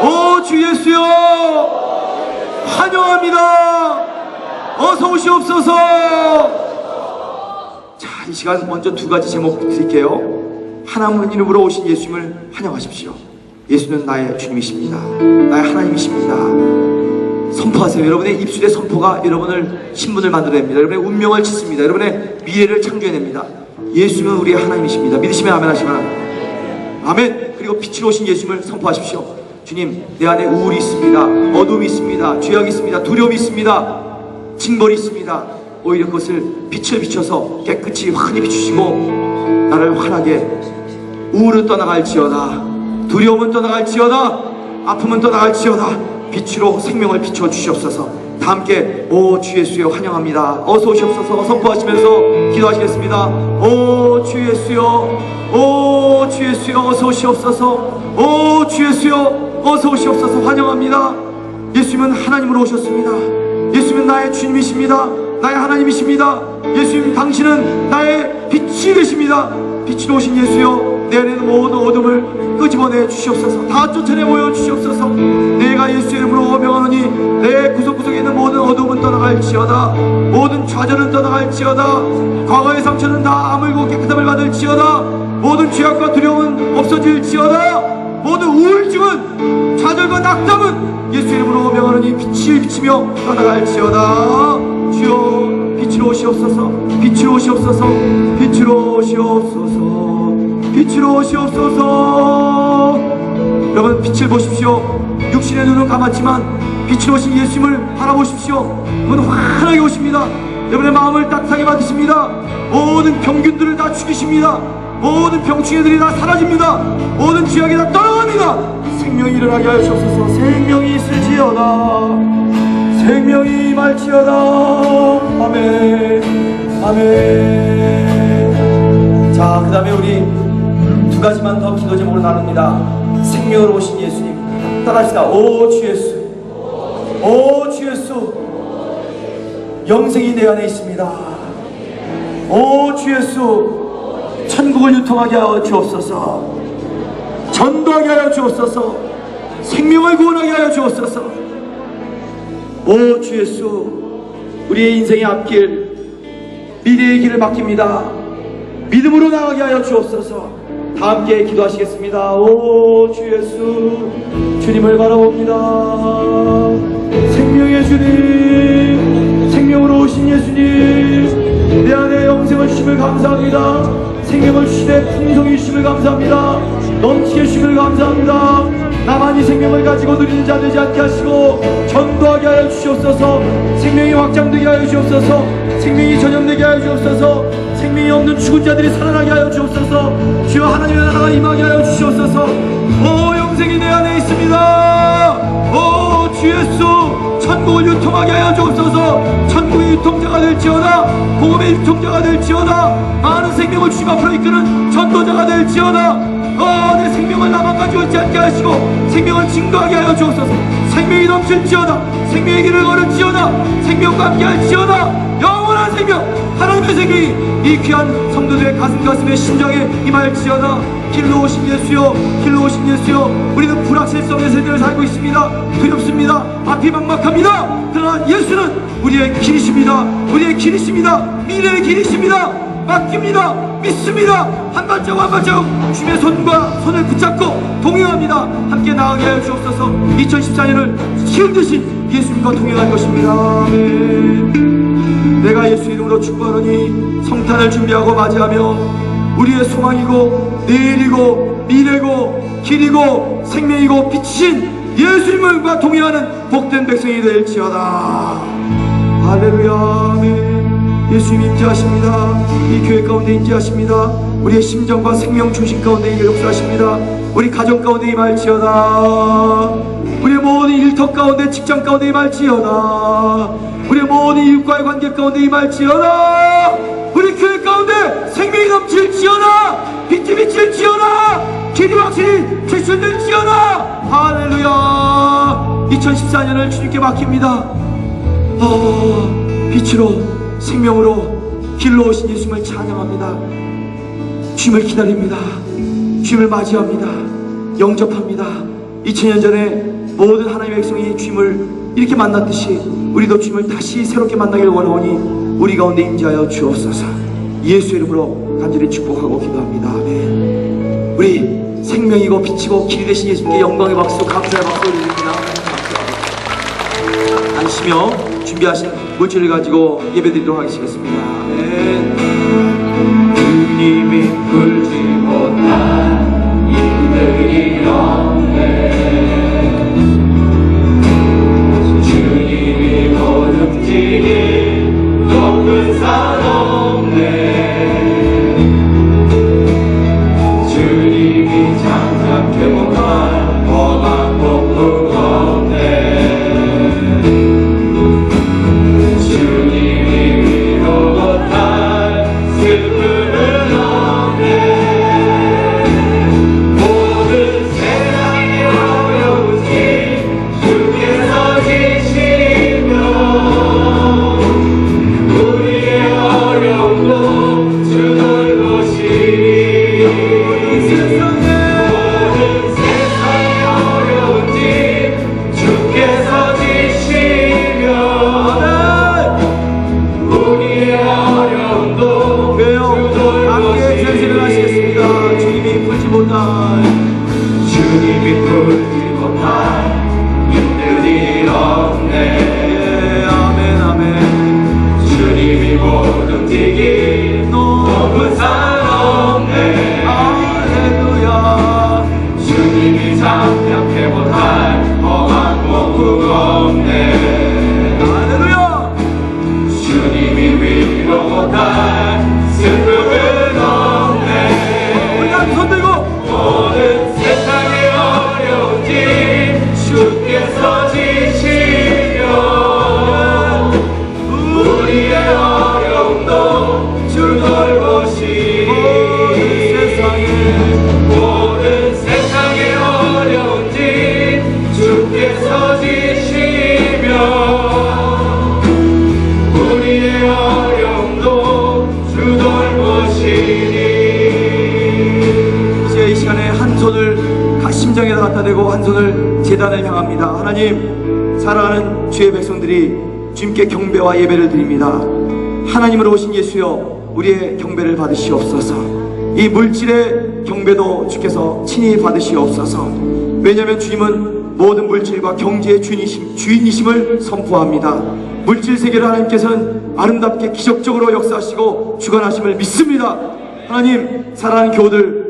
오 주 예수여. 환영합니다. 어서 오시옵소서. 자, 이 시간 먼저 두 가지 제목 드릴게요. 하나님 이름으로 오신 예수님을 환영하십시오. 예수는 나의 주님이십니다. 나의 하나님이십니다. 선포하세요. 여러분의 입술의 선포가 여러분을 신분을 만들어냅니다. 여러분의 운명을 짓습니다. 여러분의 미래를 창조해냅니다. 예수는 우리의 하나님이십니다. 믿으시면 아멘 하시기 바랍니다. 아멘. 그리고 빛으로 오신 예수님을 선포하십시오. 주님, 내 안에 우울이 있습니다. 어둠이 있습니다. 죄악이 있습니다. 두려움이 있습니다. 징벌이 있습니다. 오히려 그것을 빛을 비춰서 깨끗이 환히 비추시고 나를 환하게, 우울은 떠나갈지어다, 두려움은 떠나갈지어다, 아픔은 떠나갈지어다, 빛으로 생명을 비춰 주시옵소서. 다 함께 오 주 예수여 환영합니다. 어서 오시옵소서 선포하시면서 기도하시겠습니다. 오 주 예수여, 오 주 예수여 어서 오시옵소서. 오 주 예수여 어서 오시옵소서. 환영합니다. 예수님은 하나님으로 오셨습니다. 예수님은 나의 주님이십니다. 나의 하나님이십니다. 예수님 당신은 나의 빛이 되십니다. 빛으로 오신 예수여, 내 안에 있는 모든 어둠을 끄집어내 주시옵소서. 다 쫓아내보여 주시옵소서. 내가 예수의 이름으로 명하노니 내 구석구석에 있는 모든 어둠은 떠나갈지어다. 모든 좌절은 떠나갈지어다. 과거의 상처는 다 아물고 깨끗함을 받을지어다. 모든 죄악과 두려움은 없어질지어다. 모든 우울증은, 좌절과 낙담은 예수의 이름으로 명하노니 빛을 비치며 떠나갈지어다. 주여 빛으로 오시옵소서. 빛으로 오시옵소서. 빛으로 오시옵소서. 빛으로 오시옵소서. 여러분 빛을 보십시오. 육신의 눈은 감았지만 빛으로 오신 예수님을 바라보십시오. 그분 환하게 오십니다. 여러분의 마음을 따뜻하게 받으십니다. 모든 병균들을 다 죽이십니다. 모든 병충해들이 다 사라집니다. 모든 죄악이 다 떠나갑니다. 생명이 일어나게 하시옵소서. 생명이 있을지어다. 생명이 임할지어다. 아멘. 아멘. 자, 그 다음에 우리 두 가지만 더 기도 제목으로 나눕니다. 생명으로 오신 예수님 따라합시다. 오 주 예수, 오 주 예수, 영생이 내 안에 있습니다. 오 주 예수, 천국을 유통하게 하여 주옵소서. 전도하게 하여 주옵소서. 생명을 구원하게 하여 주옵소서. 오 주 예수, 우리의 인생의 앞길, 미래의 길을 맡깁니다. 믿음으로 나가게 하여 주옵소서. 다 함께 기도하시겠습니다. 오 주 예수, 주님을 바라봅니다. 생명의 주님, 생명으로 오신 예수님, 내 안에 영생을 주심을 감사합니다. 생명을 주시되 풍성히 주심을 감사합니다. 넘치게 주심을 감사합니다. 나만이 생명을 가지고 누리는 자 되지 않게 하시고 전도하게 하여 주시옵소서. 생명이 확장되게 하여 주옵소서. 생명이 전염되게 하여 주옵소서. 생명이 없는 죽은 자들이 살아나게 하여 주옵소서. 주여 하나님의 나라가 임하게 하여 주시옵소서. 오 영생이 내 안에 있습니다. 오 주 예수, 천국을 유통하게 하여 주옵소서. 천국의 유통자가 될지어다. 복음의 유통자가 될지어다. 많은 생명을 주님 앞으로 이끄는 전도자가 될지어다. 내 생명을 나만 가지고 있지 않게 하시고 생명을 증거하게 하여 주옵소서. 생명이 넘칠지어다. 생명의 길을 걸을지어다. 생명과 함께 할지어다. 영원한 생명, 하나님의 생명이 이 귀한 성도들의 가슴에 심장에 임할지어다. 길로 오신 예수여, 길로 오신 예수여, 우리는 불확실성의 세대를 살고 있습니다. 두렵습니다. 앞이 막막합니다. 그러나 예수는 우리의 길이십니다. 우리의 길이십니다. 미래의 길이십니다. 맡깁니다. 믿습니다. 한 발자국 한 발자국 주님의 손을 붙잡고 동행합니다. 함께 나아가게 하여 주옵소서. 2014년을 시험 드신 예수님과 동행할 것입니다. 아멘. 내가 예수 이름으로 축복하노니 성탄을 준비하고 맞이하며 우리의 소망이고 내일이고 미래고 길이고 생명이고 빛이신 예수님과 동행하는 복된 백성이 될지어다. 할렐루야. 아멘. 예수님 임재하십니다. 이 교회 가운데 임재하십니다. 우리의 심정과 생명 중심 가운데 역사하십니다. 우리 가정 가운데 임할지어다. 우리의 모든 일터 가운데, 직장 가운데 임할지어다. 우리의 모든 이웃과의 관계 가운데 임할지어다. 우리 교회 가운데 생명이 넘칠지어다. 빛이 비칠지어다. 길이 확실히 제출될지어다. 할렐루야. 2014년을 주님께 맡깁니다. 빛으로, 생명으로, 길로 오신 예수님을 찬양합니다. 주님을 기다립니다. 주님을 맞이합니다. 영접합니다. 2000년 전에 모든 하나님의 백성이 주님을 이렇게 만났듯이 우리도 주님을 다시 새롭게 만나기를 원하오니 우리 가운데 임재하여 주옵소서. 예수 이름으로 간절히 축복하고 기도합니다. 아멘. 우리 생명이고 빛이고 길이 되신 예수님께 영광의 박수, 감사의 박수 올립니다. 앉으시며 준비하신 물질을 가지고 예배드리도록 하겠습니다. 아멘. 주님이 풀지 못한 일들이 없네. 주님이 모든지니 높은 산 없네. 주님이 장착해 못한 험한 폭풍 없네. 주님이 위로 못한 슬픔은 없네. 못할 주님이 풀지 못할 일들이 없네. 아멘 아멘 주님이 못 움직인 높은 산 없네. 할렐루야 주님이 잠잠케 못할 험한 폭풍 없네. 할렐루야 주님이 위로 못할 슬픔은 없네. 우리 다 손 들고 모든 세상의 어려운지 주께서 지시면 우리의 어려움도 주 돌보시니 모든 세상의 어려운지 주께서 지시면 우리의 어려움도 주 돌보시니. 이제 이 시간에 한 손을 심장에다 갖다 대고 한 손을 제단을 향합니다. 하나님, 사랑하는 주의 백성들이 주님께 경배와 예배를 드립니다. 하나님으로 오신 예수여, 우리의 경배를 받으시옵소서. 이 물질의 경배도 주께서 친히 받으시옵소서. 왜냐하면 주님은 모든 물질과 경제의 주인이심을 선포합니다. 물질 세계를 하나님께서는 아름답게 기적적으로 역사하시고 주관하심을 믿습니다. 하나님, 사랑하는 교우들,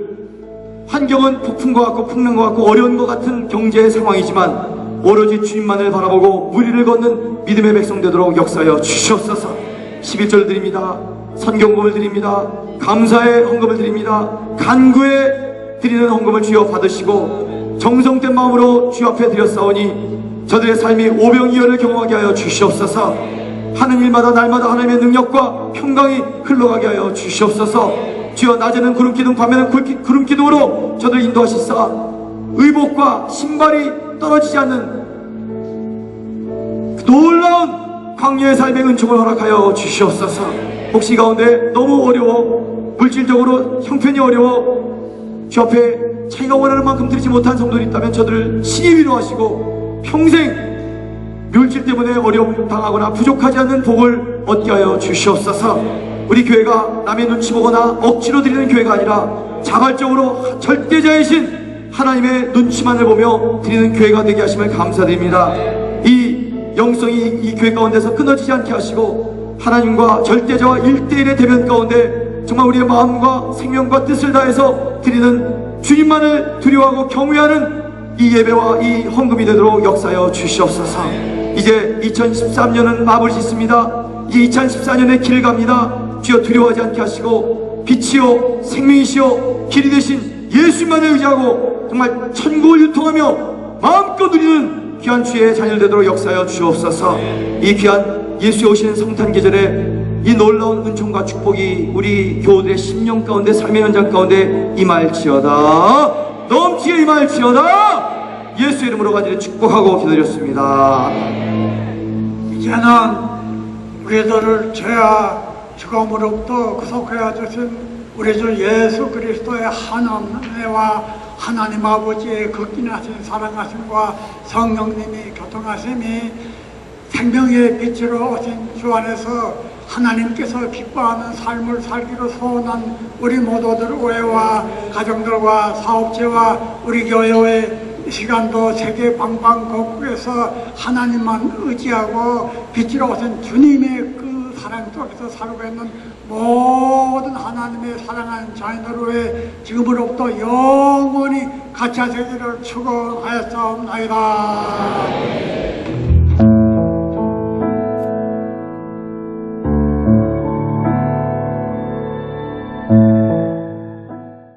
환경은 폭풍과 같고 풍랑과 같고 어려운 것 같은 경제의 상황이지만 오로지 주님만을 바라보고 무리를 걷는 믿음의 백성 되도록 역사하여 주시옵소서. 11절 드립니다. 선경금을 드립니다. 감사의 헌금을 드립니다. 간구에 드리는 헌금을 주여 받으시고 정성된 마음으로 주 앞에 드렸사오니 저들의 삶이 오병이어를 경험하게 하여 주시옵소서. 하는 일마다 날마다 하나님의 능력과 평강이 흘러가게 하여 주시옵소서. 주여, 낮에는 구름기둥, 밤에는 구름기둥으로 저들 인도하시사 의복과 신발이 떨어지지 않는 놀라운 광야의 삶의 은총을 허락하여 주시옵소서. 혹시 가운데 너무 어려워, 물질적으로 형편이 어려워 주 앞에 자기가 원하는 만큼 드리지 못한 성도들이 있다면 저들을 신이 위로하시고 평생 물질 때문에 어려움 당하거나 부족하지 않는 복을 얻게 하여 주시옵소서. 우리 교회가 남의 눈치 보거나 억지로 드리는 교회가 아니라 자발적으로 절대자이신 하나님의 눈치만을 보며 드리는 교회가 되게 하심을 감사드립니다. 이 영성이 이 교회 가운데서 끊어지지 않게 하시고 하나님과 절대자와 1대1의 대면 가운데 정말 우리의 마음과 생명과 뜻을 다해서 드리는 주님만을 두려워하고 경외하는 이 예배와 이 헌금이 되도록 역사하여 주시옵소서. 이제 2013년은 마무리 짓습니다. 이제 2014년의 길을 갑니다. 주여, 두려워하지 않게 하시고 빛이요 생명이시요 길이 되신 예수만을 의지하고 정말 천국을 유통하며 마음껏 누리는 귀한 주의 자녀 되도록 역사하여 주옵소서. 이 귀한 예수 오시는 성탄 계절에 이 놀라운 은총과 축복이 우리 교우들의 심령 가운데, 삶의 현장 가운데 임할지어다. 넘치게 임할지어다. 예수 이름으로 간절히 축복하고 기도드렸습니다. 이제는 우리들을 죄와 죽음으로부터 구속하여 주신 우리 주 예수 그리스도의 한은혜와 하나님 아버지의 극진하신 사랑하심과 성령님이 교통하심이 생명의 빛으로 오신 주 안에서 하나님께서 기뻐하는 삶을 살기로 소원한 우리 모두들 교회와 가정들과 사업체와 우리 교회의 이 시간도 세계 방방곡곡에서 하나님만 의지하고 빛으로 오신 주님의 그 사랑 속에서 살고 있는 모든 하나님의 사랑하는 자녀들의 지금으로부터 영원히 같이 하시기를 축원하였사옵나이다.